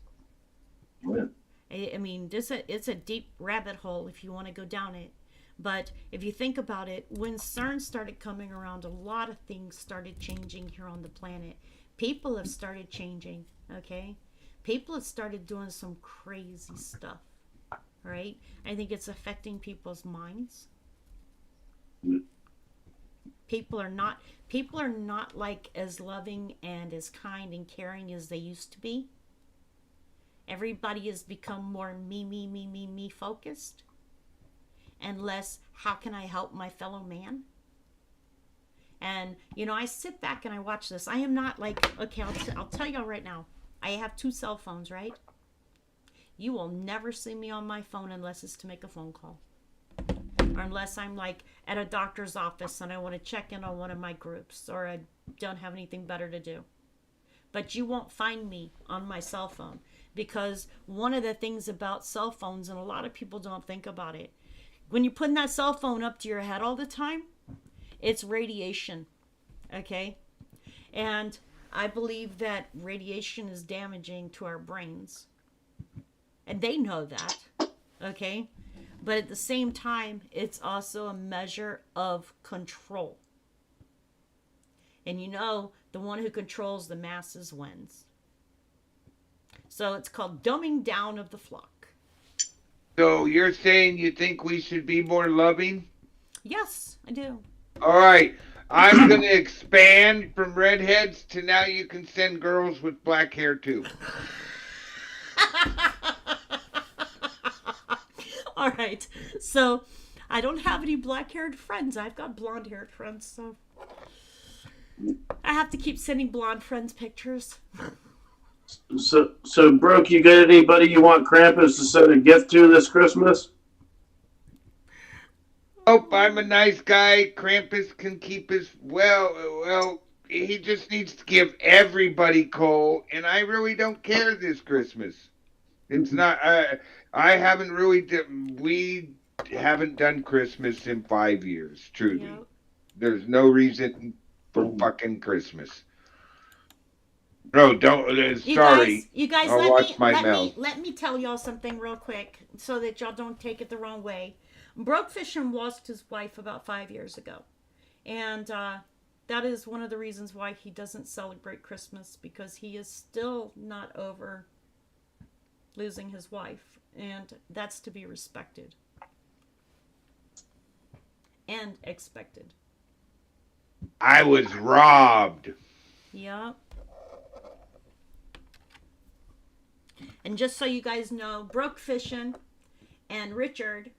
Speaker 2: Yeah.
Speaker 1: I mean, it's a deep rabbit hole if you want to go down it. But if you think about it, when CERN started coming around, a lot of things started changing here on the planet. People have started changing, okay? People have started doing some crazy stuff, right? I think it's affecting people's minds. People are not like as loving and as kind and caring as they used to be. Everybody has become more me focused and less how can I help my fellow man. And you know, I sit back and I watch this. I am not like, okay, I'll tell y'all right now, I have 2 cell phones, right? You will never see me on my phone unless it's to make a phone call, or unless I'm like at a doctor's office and I want to check in on one of my groups, or I don't have anything better to do. But you won't find me on my cell phone, because one of the things about cell phones, and a lot of people don't think about it, when you're putting that cell phone up to your head all the time, it's radiation, okay? And I believe that radiation is damaging to our brains. And they know that, okay? But at the same time, it's also a measure of control. And you know, the one who controls the masses wins. So it's called dumbing down of the flock.
Speaker 3: So you're saying you think we should be more loving?
Speaker 1: Yes, I do.
Speaker 3: All right. I'm going to expand from redheads to now you can send girls with black hair too.
Speaker 1: All right. So I don't have any black-haired friends. I've got blonde-haired friends, so I have to keep sending blonde friends pictures.
Speaker 2: So Brooke, you got anybody you want Krampus to send a gift to this Christmas?
Speaker 3: Oh, I'm a nice guy. Krampus can keep his, well, he just needs to give everybody coal, and I really don't care this Christmas. It's not, I haven't really, we haven't done Christmas in 5 years, truly.
Speaker 1: Yep.
Speaker 3: There's no reason for fucking Christmas. No, don't, sorry.
Speaker 1: You guys,
Speaker 3: I'll watch my mouth.
Speaker 1: let me tell y'all something real quick so that y'all don't take it the wrong way. Broke Fishing lost his wife about 5 years ago. And that is one of the reasons why he doesn't celebrate Christmas, because he is still not over losing his wife. And that's to be respected. And expected.
Speaker 3: I was robbed.
Speaker 1: Yeah. And just so you guys know, Broke Fishing and Richard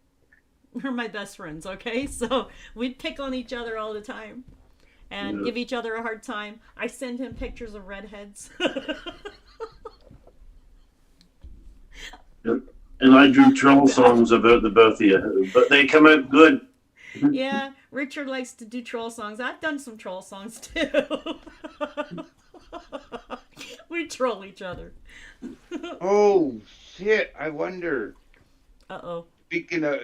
Speaker 1: are my best friends, okay? So we pick on each other all the time and give each other a hard time. I send him pictures of redheads.
Speaker 2: Yep. And I drew troll songs about the both of you, but they come out good.
Speaker 1: Yeah, Richard likes to do troll songs. I've done some troll songs too. We troll each other.
Speaker 3: Oh, shit, I wonder.
Speaker 1: Uh-oh.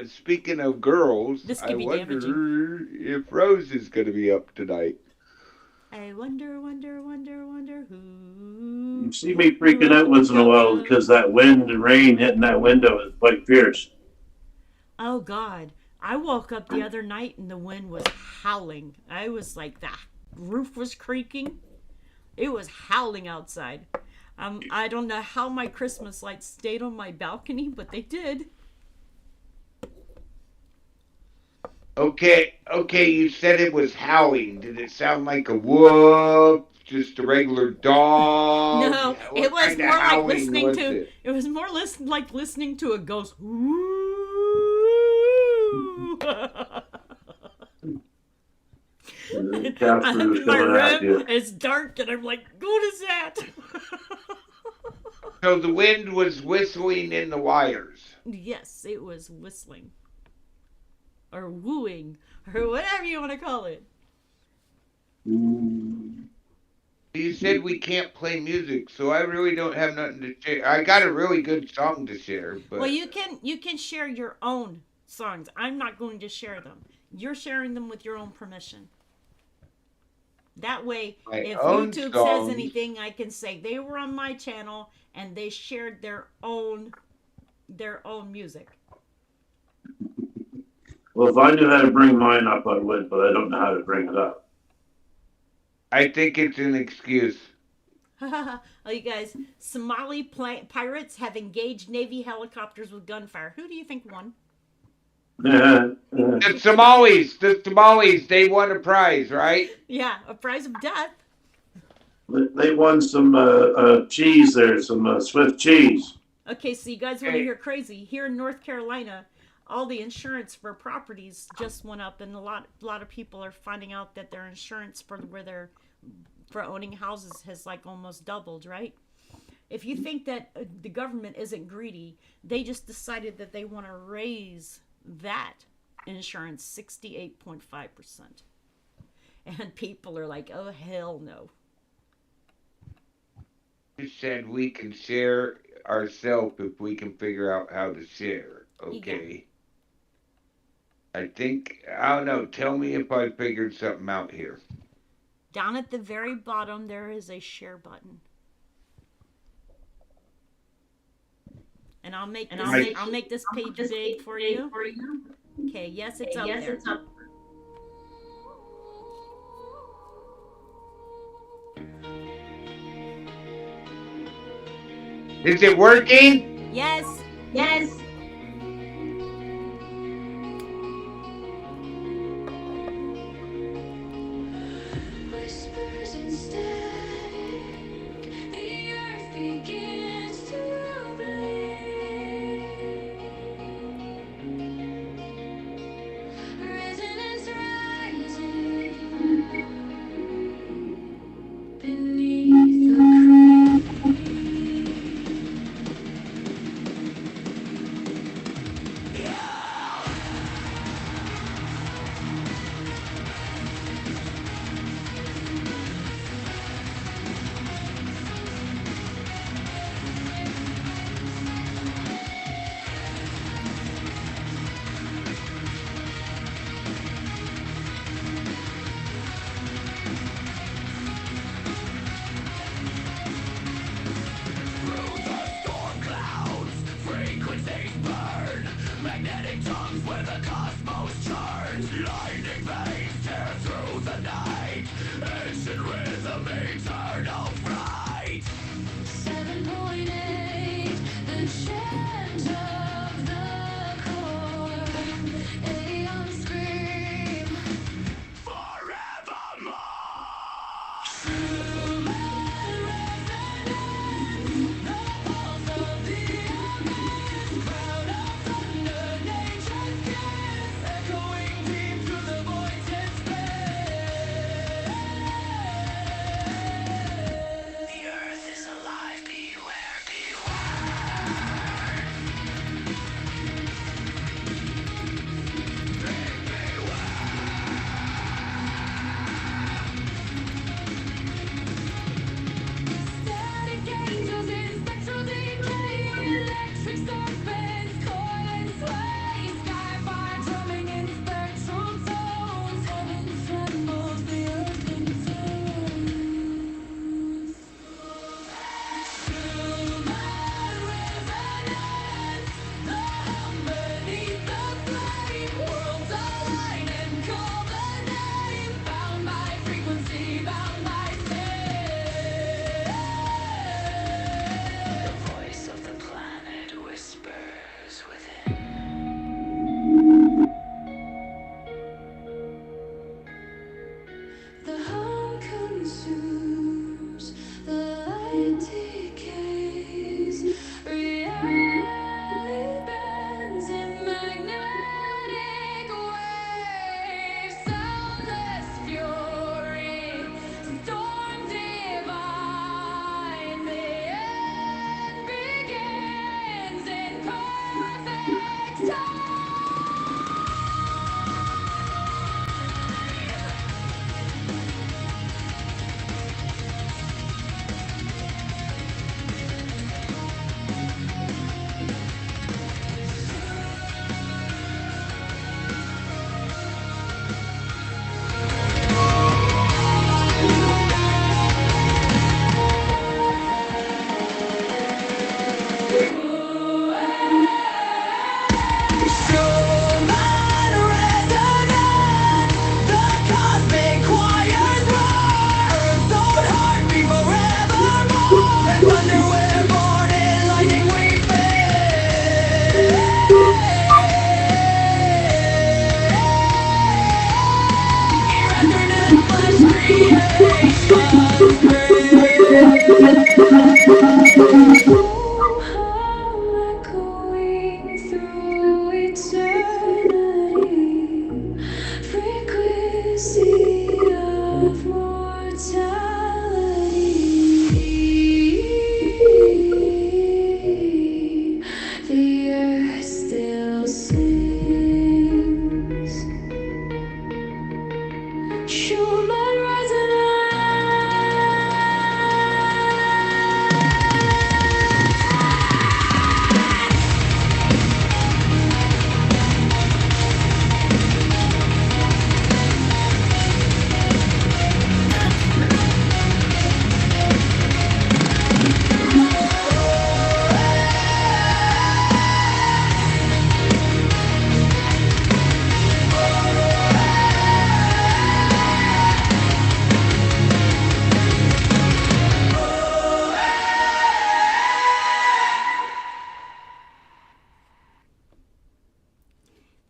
Speaker 3: Speaking of girls,
Speaker 1: This
Speaker 3: I
Speaker 1: could be
Speaker 3: wonder
Speaker 1: damaging.
Speaker 3: if Rose is going to be up tonight.
Speaker 1: I wonder who.
Speaker 2: You see me freaking out once in a while because that wind and rain hitting that window is quite fierce.
Speaker 1: Oh God! I woke up the other night and the wind was howling. I was like, the roof was creaking. It was howling outside. I don't know how my Christmas lights stayed on my balcony, but they did.
Speaker 3: Okay, you said it was howling. Did it sound like a whoop? Just a regular dog?
Speaker 1: No,
Speaker 3: What
Speaker 1: it was
Speaker 3: kind of
Speaker 1: more like
Speaker 3: howling
Speaker 1: listening
Speaker 3: was
Speaker 1: to.
Speaker 3: it?
Speaker 1: It was more like listening to a ghost. Ooh.
Speaker 2: Casper
Speaker 1: I'm
Speaker 2: was
Speaker 1: in my
Speaker 2: coming at
Speaker 1: room.
Speaker 2: you.
Speaker 1: It's dark, and I'm like, "What is that?"
Speaker 3: So the wind was whistling in the wires.
Speaker 1: Yes, it was whistling, or wooing, or whatever you want to call it.
Speaker 3: You said we can't play music, so I really don't have nothing to share. I got a really good song to share, but
Speaker 1: Well, you can share your own songs. I'm not going to share them. You're sharing them with your own permission. That way,
Speaker 3: my
Speaker 1: if
Speaker 3: own
Speaker 1: YouTube
Speaker 3: songs.
Speaker 1: says anything, I can say they were on my channel and they shared their own music.
Speaker 2: Well, if I knew how to bring mine up, I would, but I don't know how to bring it up.
Speaker 3: I think it's an excuse.
Speaker 1: Oh, you guys, Somali pirates have engaged Navy helicopters with gunfire. Who do you think won?
Speaker 3: The Somalis, they won a prize, right?
Speaker 1: Yeah, a prize of death.
Speaker 2: They won some cheese there, some Swift cheese.
Speaker 1: Okay, so you guys want to hear crazy? Here in North Carolina, all the insurance for properties just went up, and a lot of people are finding out that their insurance for owning houses has like almost doubled, right? If you think that the government isn't greedy, they just decided that they want to raise that insurance 68.5%. And people are like, oh, hell no.
Speaker 3: You said we can share ourselves if we can figure out how to share. Okay. I don't know. Tell me if I figured something out here.
Speaker 1: Down at the very bottom, there is a share button. And I'll make this page big for you. Okay, yes, it's up there.
Speaker 3: Is it working?
Speaker 1: Yes.
Speaker 5: Whispers and static, the earth begins to bleed. Resonance rising beneath the creek. Echoing deep to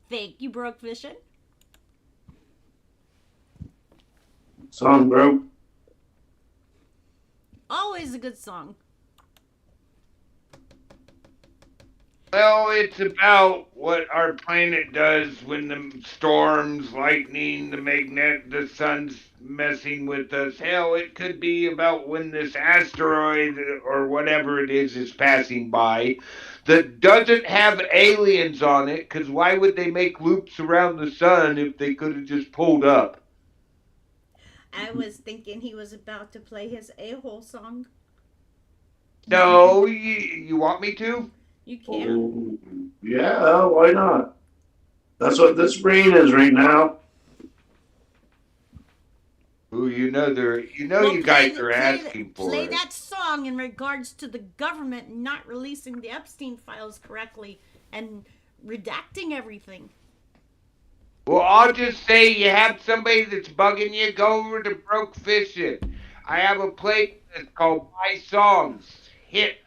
Speaker 1: Thank you, Brooke Fishing.
Speaker 2: Song broke.
Speaker 1: Always a good song.
Speaker 3: Well, it's about what our planet does when the storms, lightning, the sun's messing with us. Hell, it could be about when this asteroid or whatever it is passing by that doesn't have aliens on it, because why would they make loops around the sun if they could have just pulled up?
Speaker 1: I was thinking he was about to play his a-hole song.
Speaker 3: No, you want me to?
Speaker 1: You can.
Speaker 2: Oh, yeah, why not? That's what this brain is right now.
Speaker 3: Ooh, you know
Speaker 1: Well,
Speaker 3: you guys
Speaker 1: play-
Speaker 3: are
Speaker 1: play-
Speaker 3: asking for
Speaker 1: Play
Speaker 3: it.
Speaker 1: that song in regards to the government not releasing the Epstein files correctly and redacting everything.
Speaker 3: Well, I'll just say you have somebody that's bugging you, go over to Broke Fishing. I have a playlist called My Songs. Hit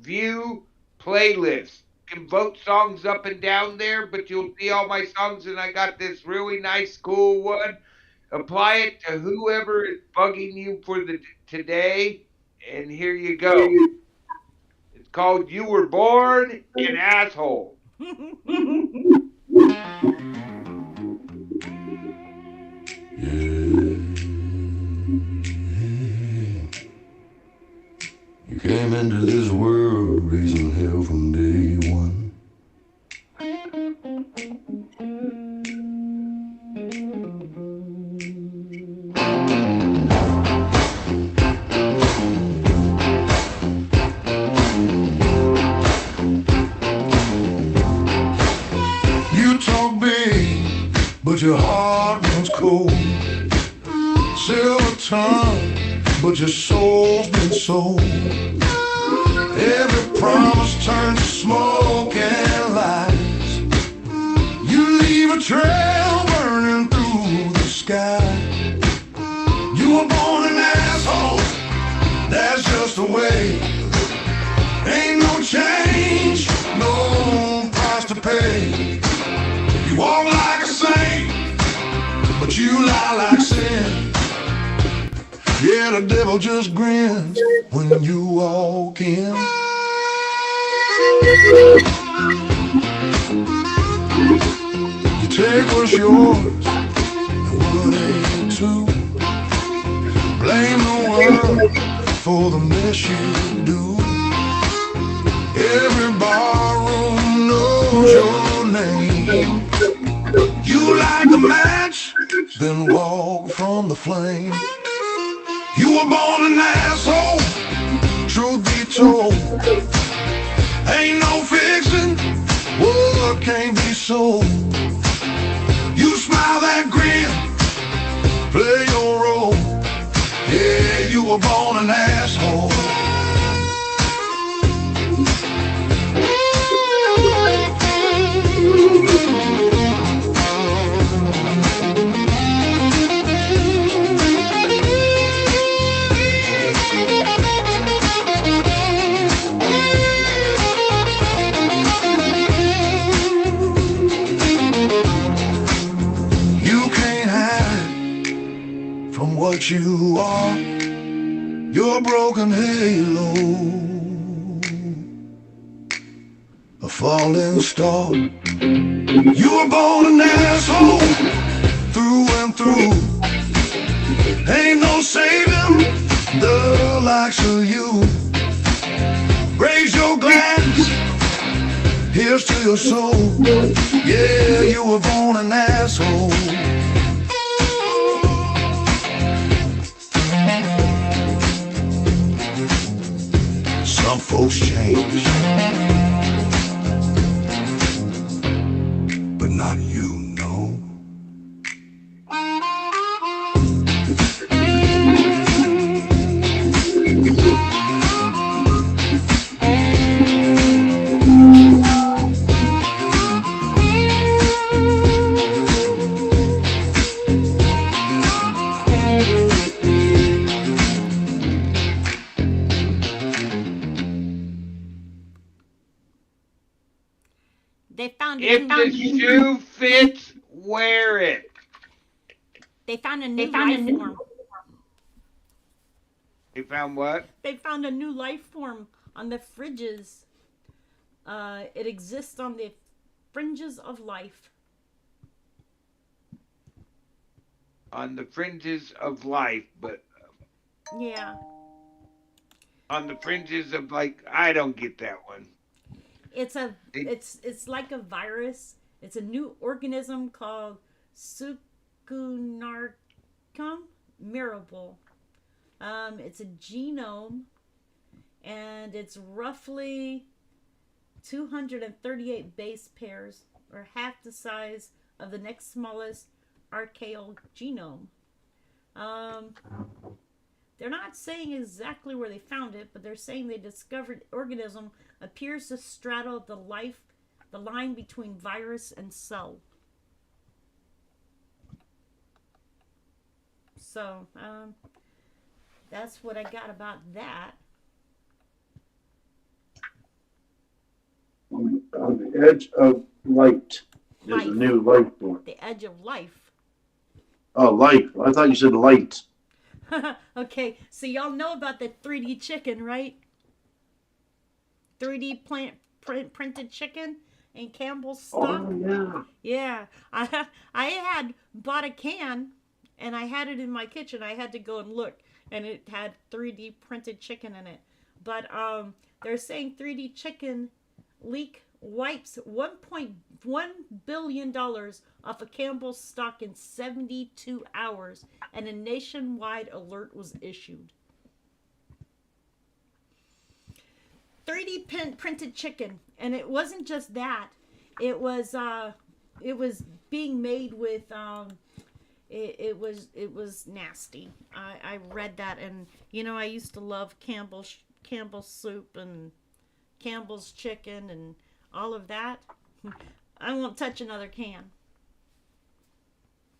Speaker 3: view playlist. You can vote songs up and down there, but you'll see all my songs, and I got this really nice, cool one. Apply it to whoever is bugging you for the today, and here you go. It's called You Were Born an Asshole.
Speaker 6: You came into this world raising hell from day one. You talk big, but your heart runs cold. Silver tongue, but your soul's been sold. Every promise turns to smoke and lies. You leave a trail burning through the sky. You were born an asshole, that's just the way. Ain't no change, no price to pay. You walk like a saint, but you lie like sin. Yeah, the devil just grins when you walk in. You take what's yours and what ain't too. Blame the world for the mess you do. Every barroom knows your name. You light the match, then walk from the flame. You were born an asshole, truth be told. Ain't no fixing what can't be sold. You smile that grin, play your role. Yeah, you were born an asshole. You can't hide from what you are. Your broken halo, a falling star. You were born an asshole, through and through. Ain't no saving the likes of you. Raise your glass, here's to your soul. Yeah, you were born an asshole. Some folks change, but not you, no.
Speaker 1: They found a
Speaker 3: If
Speaker 1: new,
Speaker 3: the shoe fits, wear it.
Speaker 1: they found a new life form.
Speaker 3: They found what?
Speaker 1: They found a new life form on the fridges. It exists on the fringes of life.
Speaker 3: On the fringes of life, but
Speaker 1: Yeah.
Speaker 3: on the fringes of like, I don't get that one.
Speaker 1: It's like a virus. It's a new organism called Sucunarcum mirable. It's a genome, and it's roughly 238 base pairs, or half the size of the next smallest archaeal genome. They're not saying exactly where they found it, but they're saying they discovered organism appears to straddle the line between virus and cell. So, that's what I got about that.
Speaker 2: On the edge of light is a
Speaker 1: Life.
Speaker 2: new life form.
Speaker 1: The edge of life.
Speaker 2: Oh, life. I thought you said light.
Speaker 1: Okay, so y'all know about the 3D chicken, right? 3D printed chicken in Campbell's stock.
Speaker 2: Oh, yeah.
Speaker 1: Yeah, I had bought a can, and I had it in my kitchen. I had to go and look, and it had 3D printed chicken in it. But they're saying 3D chicken leak wipes $1.1 billion off of Campbell's stock in 72 hours, and a nationwide alert was issued. 3D printed chicken, and it wasn't just that. It was being made with it was nasty. I read that, and I used to love Campbell's soup and Campbell's chicken and all of that. I won't touch another can.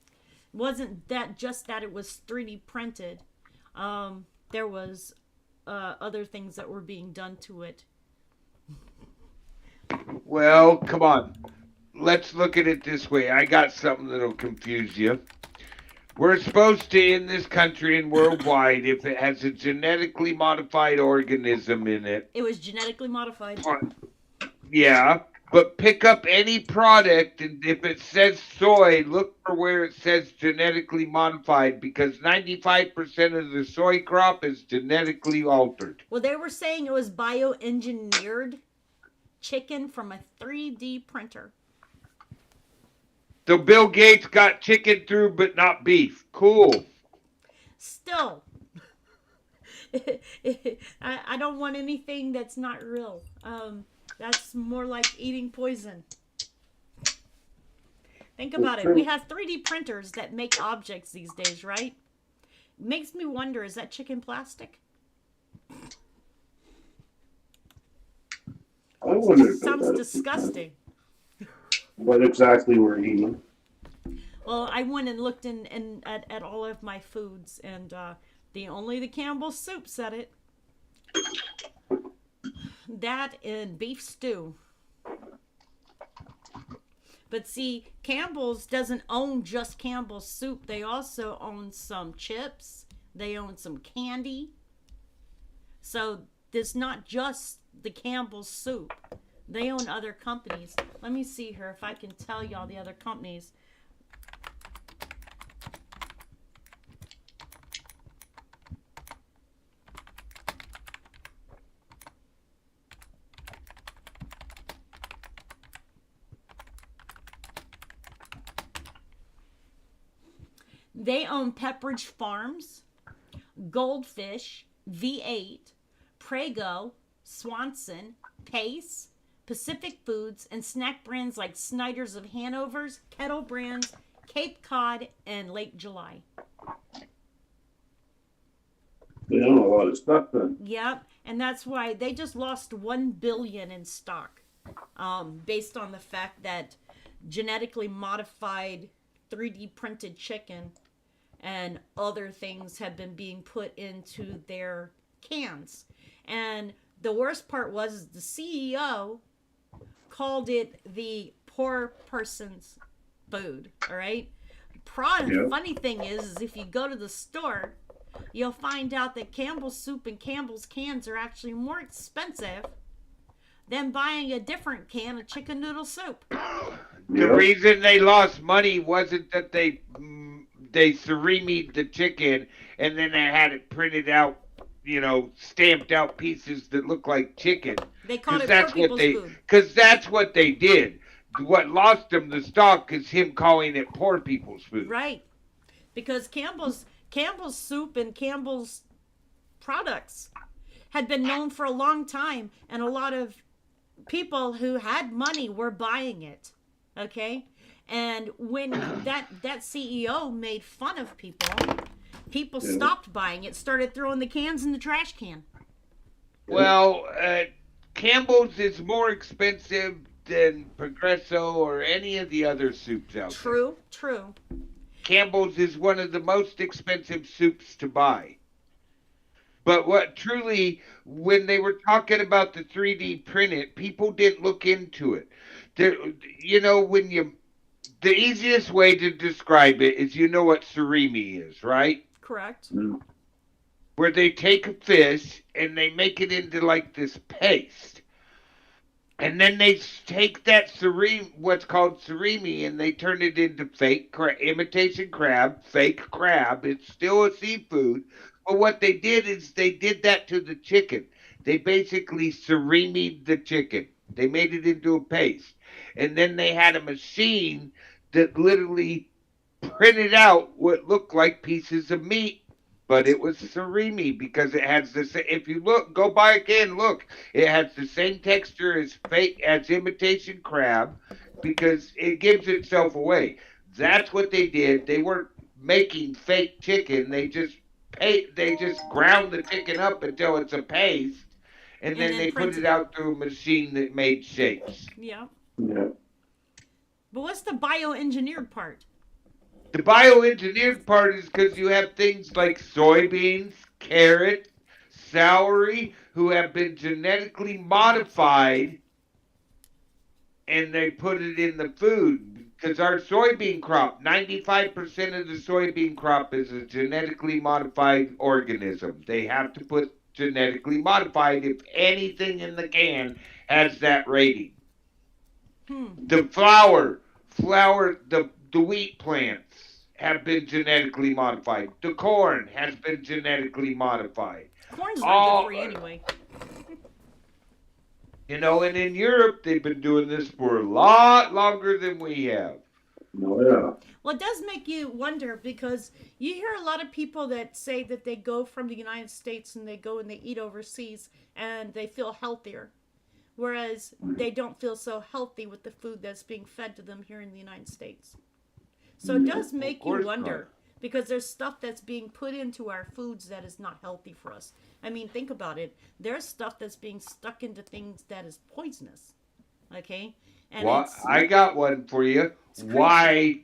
Speaker 1: It wasn't that just that it was 3D printed. There was other things that were being done to it.
Speaker 3: Well, come on. Let's look at it this way. I got something that'll confuse you. We're supposed to, in this country and worldwide, if it has a genetically modified organism in it,
Speaker 1: It was genetically modified.
Speaker 3: yeah, but pick up any product, and if it says soy, look for where it says genetically modified, because 95% of the soy crop is genetically altered.
Speaker 1: Well, they were saying it was bioengineered chicken from a 3D printer.
Speaker 3: So Bill Gates got chicken through, but not beef. Cool.
Speaker 1: Still, I don't want anything that's not real. That's more like eating poison. Think about it. We have 3D printers that make objects these days, right? Makes me wonder, is that chicken plastic?
Speaker 2: I wonder
Speaker 1: Sounds disgusting.
Speaker 2: what exactly we're eating.
Speaker 1: Well, I went and looked at all of my foods, and the Campbell's soup said it. That and beef stew. But see, Campbell's doesn't own just Campbell's soup. They also own some chips. They own some candy. So there's not just the Campbell's soup. They own other companies. Let me see here if I can tell y'all the other companies. They own Pepperidge Farms, Goldfish, V8, Prego, Swanson, Pace, Pacific Foods, and snack brands like Snyder's of Hanover's, Kettle Brands, Cape Cod, and Lake July.
Speaker 2: They own a lot of stuff then.
Speaker 1: Yep, and that's why they just lost $1 billion in stock, based on the fact that genetically modified 3D printed chicken and other things have been being put into their cans. And the worst part was the CEO called it the poor person's food. All right.
Speaker 2: Yeah.
Speaker 1: Funny thing is if you go to the store, you'll find out that Campbell's soup and Campbell's cans are actually more expensive than buying a different can of chicken noodle soup.
Speaker 3: The
Speaker 2: Yep.
Speaker 3: reason they lost money wasn't that they surimi'd the chicken and then they had it printed out, stamped out pieces that look like chicken.
Speaker 1: They call it
Speaker 3: That's
Speaker 1: poor
Speaker 3: what
Speaker 1: people's food.
Speaker 3: because that's what they did. What lost them the stock is him calling it poor people's food.
Speaker 1: Right. Because Campbell's soup and Campbell's products had been known for a long time, and a lot of people who had money were buying it. Okay? And when that CEO made fun of people
Speaker 2: Yeah.
Speaker 1: stopped buying it, started throwing the cans in the trash can.
Speaker 3: Well, Campbell's is more expensive than Progresso or any of the other soups out there.
Speaker 1: True.
Speaker 3: Campbell's is one of the most expensive soups to buy. But when they were talking about the 3D printed, people didn't look into it. The easiest way to describe it is what surimi is, right?
Speaker 1: Correct.
Speaker 2: Mm.
Speaker 3: Where they take a fish and they make it into like this paste. And then they take that what's called surimi, and they turn it into imitation crab, fake crab. It's still a seafood. But what they did is they did that to the chicken. They basically surimi'd the chicken. They made it into a paste. And then they had a machine that literally printed out what looked like pieces of meat. But it was surimi because it has if you go buy a can, look, it has the same texture as imitation crab because it gives itself away. That's what they did. They weren't making fake chicken. They just ground the chicken up until it's a paste, and then they put
Speaker 1: printed
Speaker 3: it out through a machine that made shapes.
Speaker 1: Yeah.
Speaker 2: Yeah.
Speaker 1: But what's the bioengineered part?
Speaker 3: The bioengineered part is because you have things like soybeans, carrot, celery, who have been genetically modified, and they put it in the food. Because our soybean crop, 95% of the soybean crop is a genetically modified organism. They have to put genetically modified if anything in the can has that rating. The the wheat plants have been genetically modified. The corn has been genetically modified.
Speaker 1: Corn's not good for you anyway.
Speaker 3: And in Europe, they've been doing this for a lot longer than we have.
Speaker 2: Oh, yeah.
Speaker 1: Well, it does make you wonder because you hear a lot of people that say that they go from the United States and they go and they eat overseas and they feel healthier. Whereas they don't feel so healthy with the food that's being fed to them here in the United States. So it does make you
Speaker 3: course
Speaker 1: wonder because there's stuff that's being put into our foods that is not healthy for us. I mean, think about it. There's stuff that's being stuck into things that is poisonous. Okay? And
Speaker 3: Well, I got one for you. Why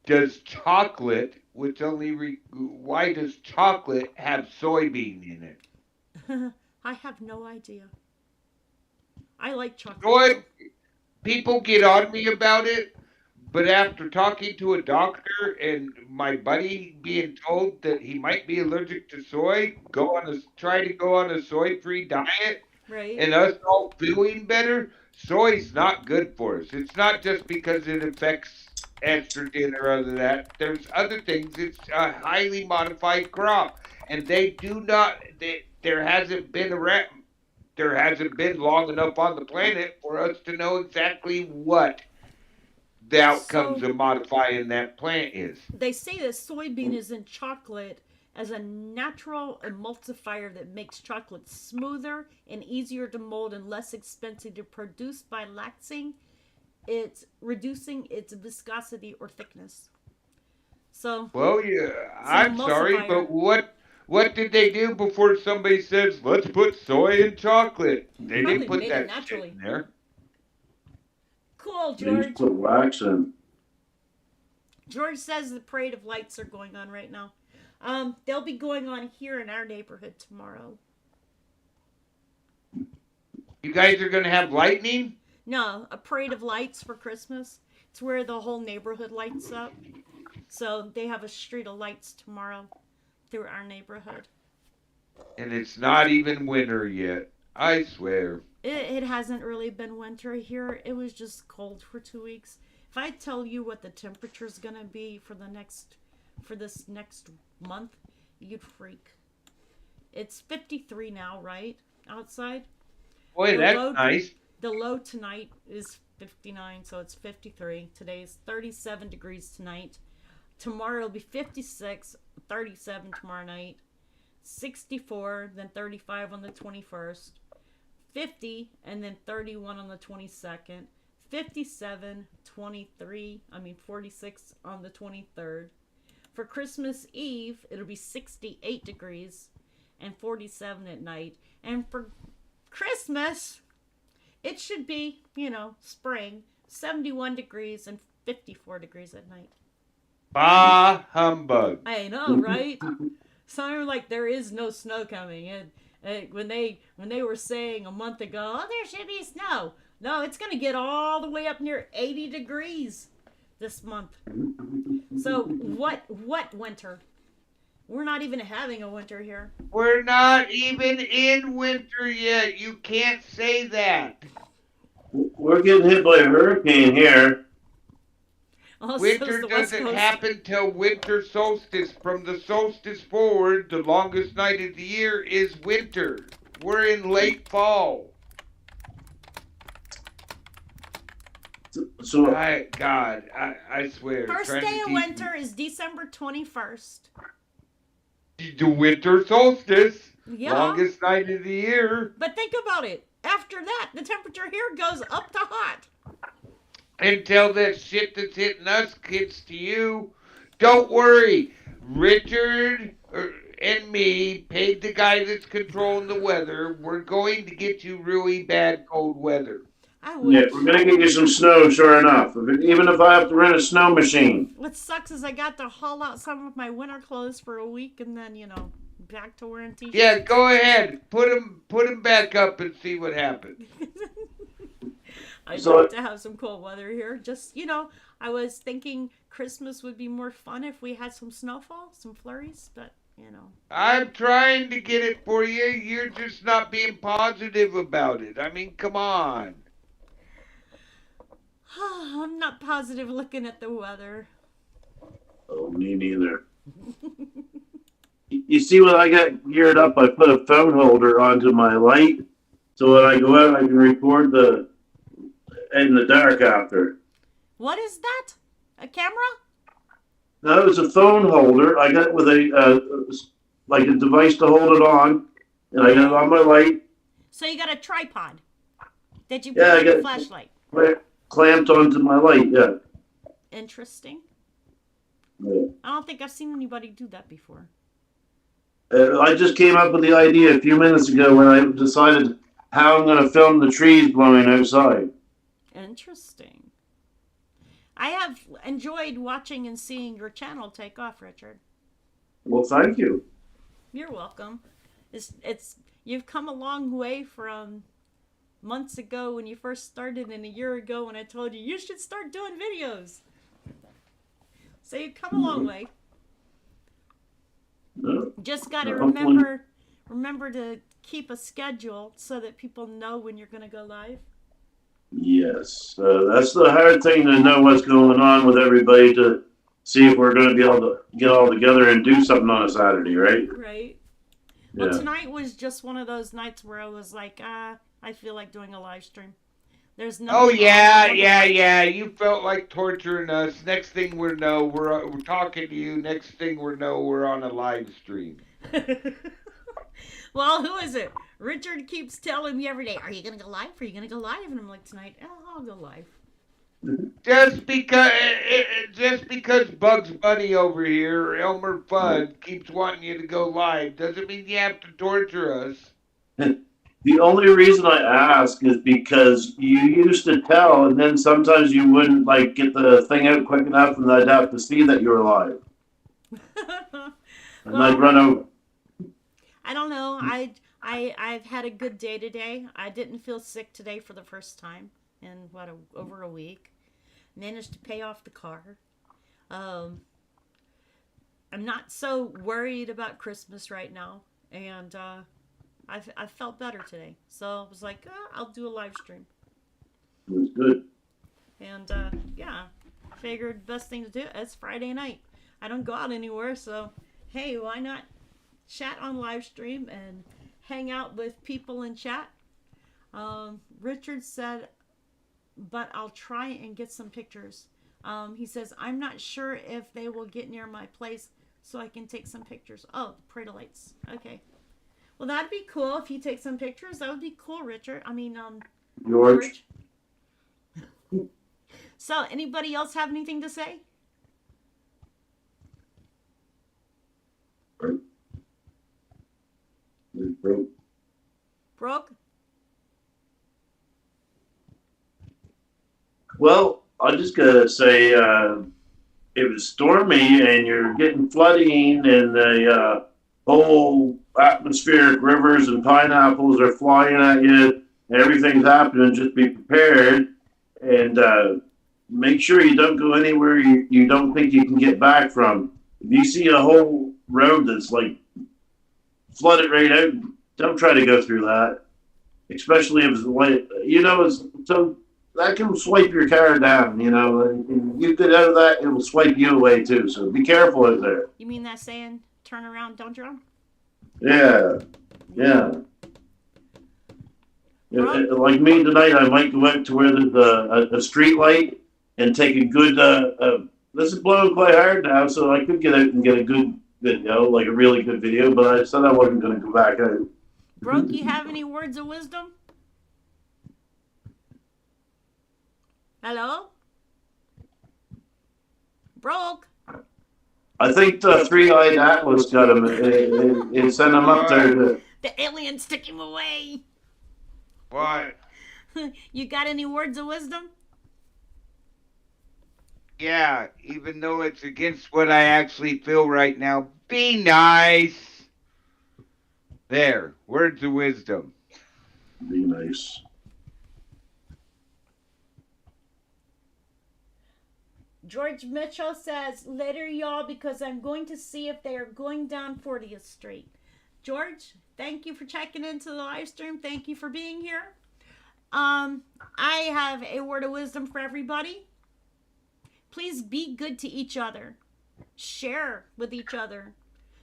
Speaker 3: does chocolate, why does chocolate have soybean in it?
Speaker 1: I have no idea. I like chocolate.
Speaker 3: People get on me about it, but after talking to a doctor and my buddy being told that he might be allergic to soy, try to go on a soy-free diet,
Speaker 1: Right?
Speaker 3: and us all feeling better, soy's not good for us. It's not just because it affects estrogen or other that. There's other things. It's a highly modified crop, and there hasn't been long enough on the planet for us to know exactly what the outcomes of modifying that plant is.
Speaker 1: They say that soybean is in chocolate as a natural emulsifier that makes chocolate smoother and easier to mold and less expensive to produce by reducing its viscosity or thickness. So,
Speaker 3: Well, yeah, I'm sorry,
Speaker 1: emulsifier.
Speaker 3: but what did they do before somebody says, let's put soy in chocolate? They
Speaker 1: Probably
Speaker 3: didn't put
Speaker 1: made it
Speaker 3: that shit
Speaker 1: naturally.
Speaker 3: in there.
Speaker 1: cool,
Speaker 2: They used
Speaker 1: George.
Speaker 2: to put wax in.
Speaker 1: George says the parade of lights are going on right now. They'll be going on here in our neighborhood tomorrow.
Speaker 3: You guys are going to have lightning?
Speaker 1: No, a parade of lights for Christmas. It's where the whole neighborhood lights up. So they have a street of lights tomorrow through our neighborhood.
Speaker 3: And it's not even winter yet. I swear.
Speaker 1: It hasn't really been winter here. It was just cold for 2 weeks. If I tell you what the temperature's gonna be for this next month, you'd freak. It's 53 now, right? Outside.
Speaker 3: Boy,
Speaker 1: The
Speaker 3: that's
Speaker 1: low-
Speaker 3: nice.
Speaker 1: The low tonight is 59, so it's 53. Today's 37 degrees tonight. Tomorrow will be 56, 37 tomorrow night, 64, then 35 on the 21st, 50, and then 31 on the 22nd, 57, 46 on the 23rd. For Christmas Eve, it'll be 68 degrees and 47 at night. And for Christmas, it should be, spring, 71 degrees and 54 degrees at night.
Speaker 3: Bah humbug.
Speaker 1: I know, right? Sounded like there is no snow coming. And when they were saying a month ago, oh, there should be snow. No, it's going to get all the way up near 80 degrees this month. So what winter? We're not even having a winter here.
Speaker 3: We're not even in winter yet. You can't say that.
Speaker 2: We're getting hit by a hurricane here.
Speaker 1: Also,
Speaker 3: Winter
Speaker 1: the West
Speaker 3: doesn't
Speaker 1: Coast.
Speaker 3: happen till winter solstice. From the solstice forward, the longest night of the year is winter. We're in late fall.
Speaker 2: So
Speaker 3: I swear.
Speaker 1: First
Speaker 3: trying to
Speaker 1: day of
Speaker 3: teach
Speaker 1: winter is December 21st.
Speaker 3: The winter solstice.
Speaker 1: Yeah.
Speaker 3: Longest night of the year.
Speaker 1: But think about it. After that, the temperature here goes up to hot.
Speaker 3: Until that shit that's hitting us gets to you. Don't worry. Richard and me paid the guy that's controlling the weather. We're going to get you really bad cold weather.
Speaker 1: I
Speaker 2: yeah,
Speaker 1: wish.
Speaker 2: we're gonna get you some snow, sure enough. Even if I have to rent a snow machine.
Speaker 1: What sucks is I got to haul out some of my winter clothes for a week and then, back to wearing t-shirts.
Speaker 3: Yeah, go ahead. Put him back up and see what happens.
Speaker 1: I'd
Speaker 2: So-
Speaker 1: like to have some cold weather here. Just, I was thinking Christmas would be more fun if we had some snowfall, some flurries, but,
Speaker 3: I'm trying to get it for you. You're just not being positive about it. I mean, come on.
Speaker 1: I'm not positive looking at the weather.
Speaker 2: Oh, me neither. You see what I got geared up? I put a phone holder onto my light, so when I go out, I can record in the dark after.
Speaker 1: What is that? A camera?
Speaker 2: No, it's a phone holder. I got it with like a device to hold it on, and I got it on my light,
Speaker 1: So you got a tripod that you
Speaker 2: Yeah,
Speaker 1: put
Speaker 2: I
Speaker 1: on your
Speaker 2: got-
Speaker 1: flashlight.
Speaker 2: clamped onto my light. Yeah.
Speaker 1: Interesting.
Speaker 2: Yeah.
Speaker 1: I don't think I've seen anybody do that before.
Speaker 2: I just came up with the idea a few minutes ago when I decided how I'm going to film the trees blowing outside.
Speaker 1: Interesting. I have enjoyed watching and seeing your channel take off, Richard.
Speaker 2: Well, thank you.
Speaker 1: You're welcome. You've come a long way from months ago when you first started and a year ago when I told you should start doing videos. So you've come a long way. Just got to
Speaker 2: Hopefully-
Speaker 1: remember to keep a schedule so that people know when you're going to go live.
Speaker 2: Yes, that's the hard thing to know what's going on with everybody to see if we're going to be able to get all together and do something on a Saturday, right?
Speaker 1: Right.
Speaker 2: Yeah.
Speaker 1: Well, tonight was just one of those nights where I was like, I feel like doing a live stream. There's no.
Speaker 3: Oh yeah. You felt like torturing us. Next thing we know, we're talking to you. Next thing we know, we're on a live stream.
Speaker 1: Well, who is it? Richard keeps telling me every day, "Are you gonna go live? Are you gonna go live?" And I'm like, "Tonight, I'll go live."
Speaker 3: Just because Bugs Bunny over here, Elmer Fudd, keeps wanting you to go live, doesn't mean you have to torture us.
Speaker 2: The only reason I ask is because you used to tell, and then sometimes you wouldn't get the thing out quick enough, and I'd have to see that you were live, and I'd run over.
Speaker 1: I don't know. I've had a good day today. I didn't feel sick today for the first time. in over a week. Managed to pay off the car. I'm not so worried about Christmas right now, and I felt better today. So I was like, I'll do a live stream.
Speaker 2: It was good.
Speaker 1: And yeah, figured best thing to do. It's Friday night. I don't go out anywhere, so hey, why not chat on live stream and hang out with people in chat? Richard said, but I'll try and get some pictures. He says, I'm not sure if they will get near my place so I can take some pictures. Oh, Parade Lights. Okay. Well, that'd be cool if you take some pictures. That would be cool, Richard. I mean,
Speaker 2: George.
Speaker 1: So, anybody else have anything to say? Broke?
Speaker 2: Well, I just gotta say, it was stormy and you're getting flooding and the whole atmospheric rivers and pineapples are flying at you. Everything's happening. Just be prepared and make sure you don't go anywhere you don't think you can get back from. If you see a whole road that's like flooded right out, don't try to go through that. Especially if it's like, so that can swipe your car down, and you get out of that, it will swipe you away too. So be careful out there.
Speaker 1: You mean that saying, turn around, don't drown?
Speaker 2: Yeah. Like me tonight, I might go out to where there's a street light and take a good, this is blowing quite hard now, so I could get out and get a good video, like a really good video, but I said I wasn't going to go back out.
Speaker 1: Broke, you have any words of wisdom? Hello? Broke?
Speaker 2: I think the three-eyed Atlas got him. It sent him up there to...
Speaker 1: The aliens took him away.
Speaker 3: What?
Speaker 1: You got any words of wisdom?
Speaker 3: Yeah, even though it's against what I actually feel right now, be nice. There, words of wisdom.
Speaker 2: Be nice.
Speaker 1: George Mitchell says, later y'all, because I'm going to see if they are going down 40th Street. George, thank you for checking into the live stream. Thank you for being here. I have a word of wisdom for everybody. Please be good to each other. Share with each other.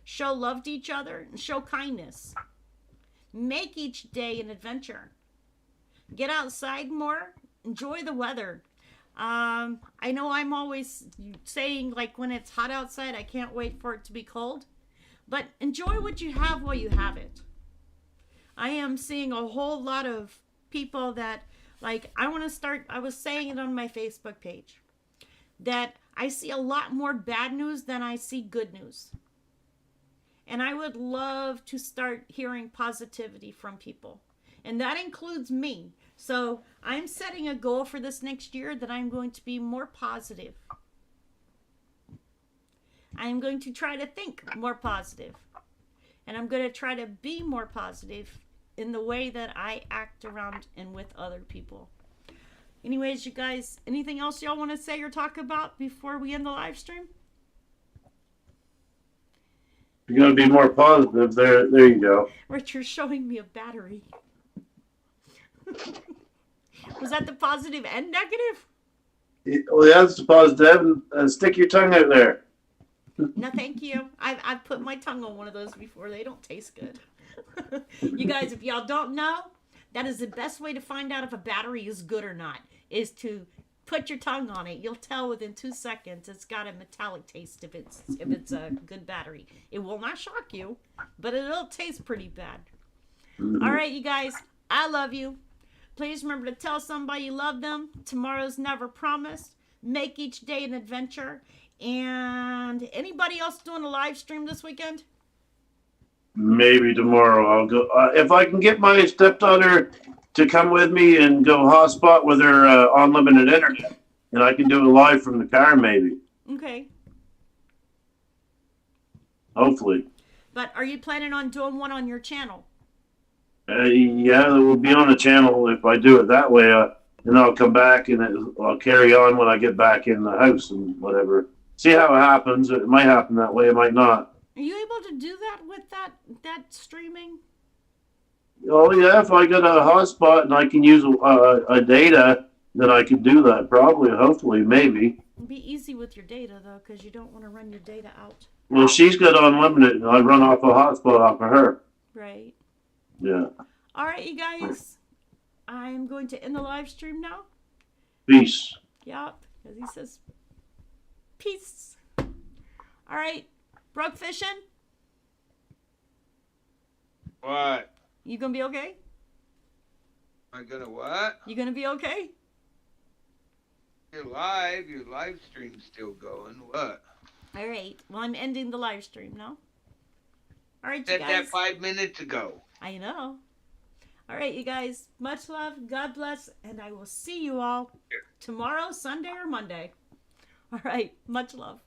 Speaker 1: Show love to each other and show kindness. Make each day an adventure. Get outside more. Enjoy the weather. I know I'm always saying, like, when it's hot outside, I can't wait for it to be cold. But enjoy what you have while you have it. I am seeing a whole lot of people that, like, I was saying it on my Facebook page, that I see a lot more bad news than I see good news. And I would love to start hearing positivity from people. And that includes me. So I'm setting a goal for this next year that I'm going to be more positive. I'm going to try to think more positive. And I'm going to try to be more positive in the way that I act around and with other people. Anyways, you guys, anything else y'all want to say or talk about before we end the live stream?
Speaker 2: You're going to be more positive. There you go.
Speaker 1: Richard's showing me a battery. Was that the positive and negative?
Speaker 2: Well, yeah, that's positive. And stick your tongue out there.
Speaker 1: No, thank you. I've put my tongue on one of those before. They don't taste good. You guys, if y'all don't know, that is the best way to find out if a battery is good or not, is to put your tongue on it. You'll tell within 2 seconds it's got a metallic taste if it's a good battery. It will not shock you, but it'll taste pretty bad. All right, you guys, I love you. Please remember to tell somebody you love them. Tomorrow's never promised. Make each day an adventure. And anybody else doing a live stream this weekend?
Speaker 2: Maybe tomorrow I'll go. If I can get my stepdaughter to come with me and go hotspot with her unlimited internet, and I can do it live from the car, maybe.
Speaker 1: Okay.
Speaker 2: Hopefully.
Speaker 1: But are you planning on doing one on your channel?
Speaker 2: Yeah, it will be on the channel if I do it that way. and I'll come back and I'll carry on when I get back in the house and whatever. See how it happens. It might happen that way. It might not.
Speaker 1: Are you able to do that with that streaming?
Speaker 2: Oh yeah, if I got a hotspot and I can use a data, then I could do that. Probably, hopefully, maybe.
Speaker 1: It'd be easy with your data though, because you don't want to run your data out.
Speaker 2: Well, she's got unlimited, and I run off a hotspot off of her.
Speaker 1: Right.
Speaker 2: Yeah.
Speaker 1: All right, you guys. I'm going to end the live stream now.
Speaker 2: Peace.
Speaker 1: Yep, because he says peace. All right, Brook fishing.
Speaker 3: What?
Speaker 1: You gonna be okay?
Speaker 3: Am I gonna what?
Speaker 1: You gonna be okay?
Speaker 3: Your live stream's still going. What?
Speaker 1: All right. Well, I'm ending the live stream now. All right, you
Speaker 3: Said
Speaker 1: guys.
Speaker 3: that 5 minutes ago.
Speaker 1: I know. All right, you guys. Much love. God bless, and I will see you all tomorrow, Sunday or Monday. All right. Much love.